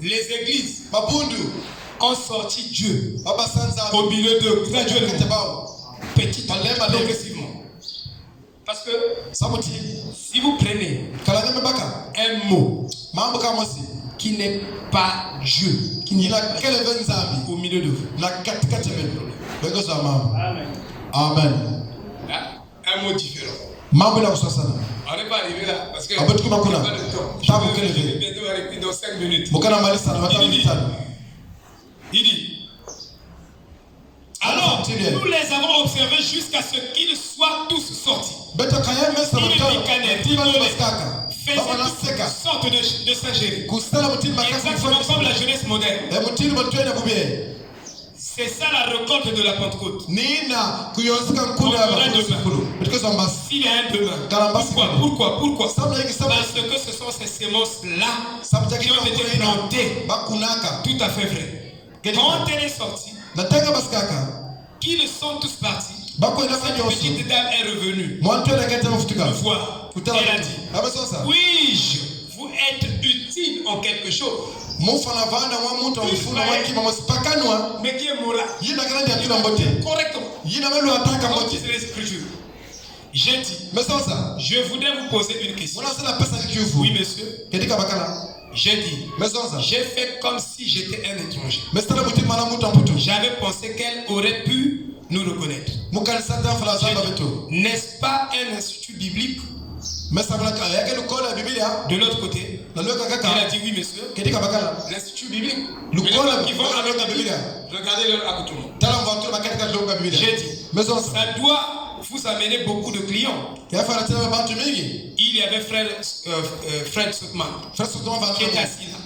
les églises ont sorti Dieu au milieu de graduellement, petit progressivement. Parce que si vous prenez un mot qui n'est pas Dieu, qui n'est pas au milieu de vous. Amen. Amen. Un mot différent. On On n'est pas arrivé là parce que pas de temps. Je vais bientôt arrêter dans 5 minutes. Il dit, alors nous les avons observés jusqu'à ce qu'ils soient tous sortis. Il faisait toutes sortes de singeries. Exactement comme la jeunesse moderne. C'est ça la récolte de la Pentecôte. On verra demain. S'il y a un demain. Pourquoi? Parce que ce sont ces semences-là qui ont été plantées. Tout à fait vrai. Quand elle est sortie, qu'ils sont tous partis, cette petite dame est revenue. Me voir. Elle a dit, oui, vous êtes utile en quelque chose. Mais qui est moral? Correctement. Les Écritures. J'ai dit, je voudrais vous poser une question. Oui, monsieur. J'ai dit, j'ai fait comme si j'étais un étranger. J'avais pensé qu'elle aurait pu nous reconnaître. N'est-ce pas un institut biblique? De l'autre côté, elle a dit oui, monsieur. L'Institut biblique. Regardez leur accoutrement. J'ai dit, ça doit vous amener beaucoup de clients. Il y avait Fred Soutman qui était assis là.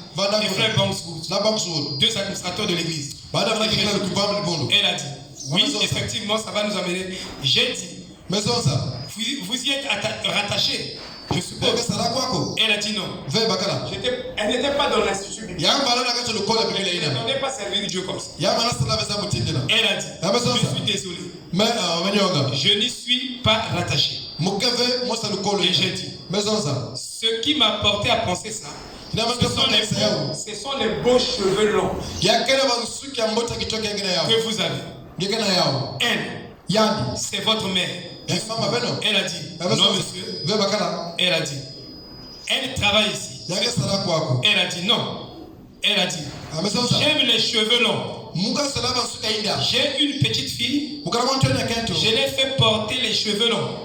Et Fred Bangswood, deux administrateurs de l'église. Elle a dit, oui, effectivement, ça va nous amener. J'ai dit, vous y êtes rattaché, je suppose. Elle a dit non. Elle n'était pas dans l'institut biblique. Elle n'entendait pas servir Dieu comme ça. Elle a dit, je suis désolé. Je n'y suis pas rattaché. Et j'ai dit, ce qui m'a porté à penser ça, ce sont les beaux cheveux longs que vous avez. Elle, c'est votre mère. Elle a dit, non monsieur. Elle a dit, elle travaille ici. Elle a dit non. Elle a dit, j'aime les cheveux longs. J'ai une petite fille. Je l'ai fait porter les cheveux longs.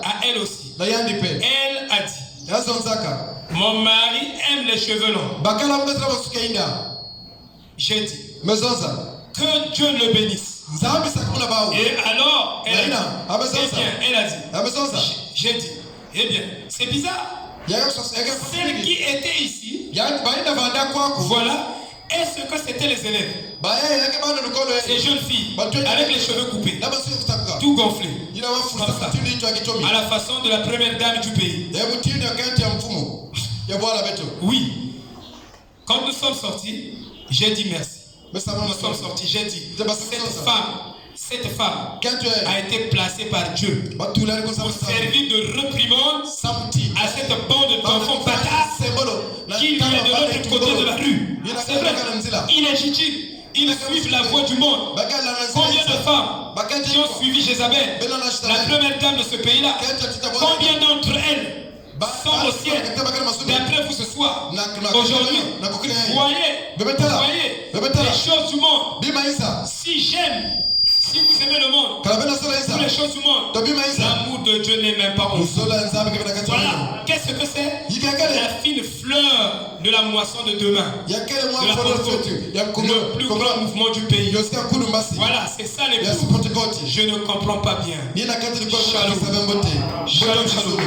À elle aussi. Elle a dit, mon mari aime les cheveux longs. J'ai dit, que Dieu le bénisse. Et alors, elle a dit, j'ai dit, eh bien, c'est bizarre. Celle qui était ici, voilà, est-ce que c'était les élèves? Ces jeunes filles, avec les cheveux coupés, tout gonflé, comme ça, à la façon de la première dame du pays. Oui. Quand nous sommes sortis, j'ai dit merci. Nous sommes sortis, j'ai dit, cette femme a été placée par Dieu pour servir de réprimande à cette bande d'enfants bâtards qui vient de l'autre côté de la rue. C'est vrai, illégitime. Ils suivent la voie du monde. Combien de femmes qui ont suivi Jézabel, la première dame de ce pays-là, combien d'entre elles sont au ciel d'après vous ce soir? Aujourd'hui, voyez les choses du monde. Si j'aime, si vous aimez le monde, toutes les choses du monde, l'amour de Dieu n'est même pas en vous. Voilà, qu'est-ce que c'est? La fine fleur de la moisson de demain, de la Pentecôte, le plus grand mouvement du pays. Voilà, c'est ça les mots. Je ne comprends pas bien. Shalom. Shalom, shalom.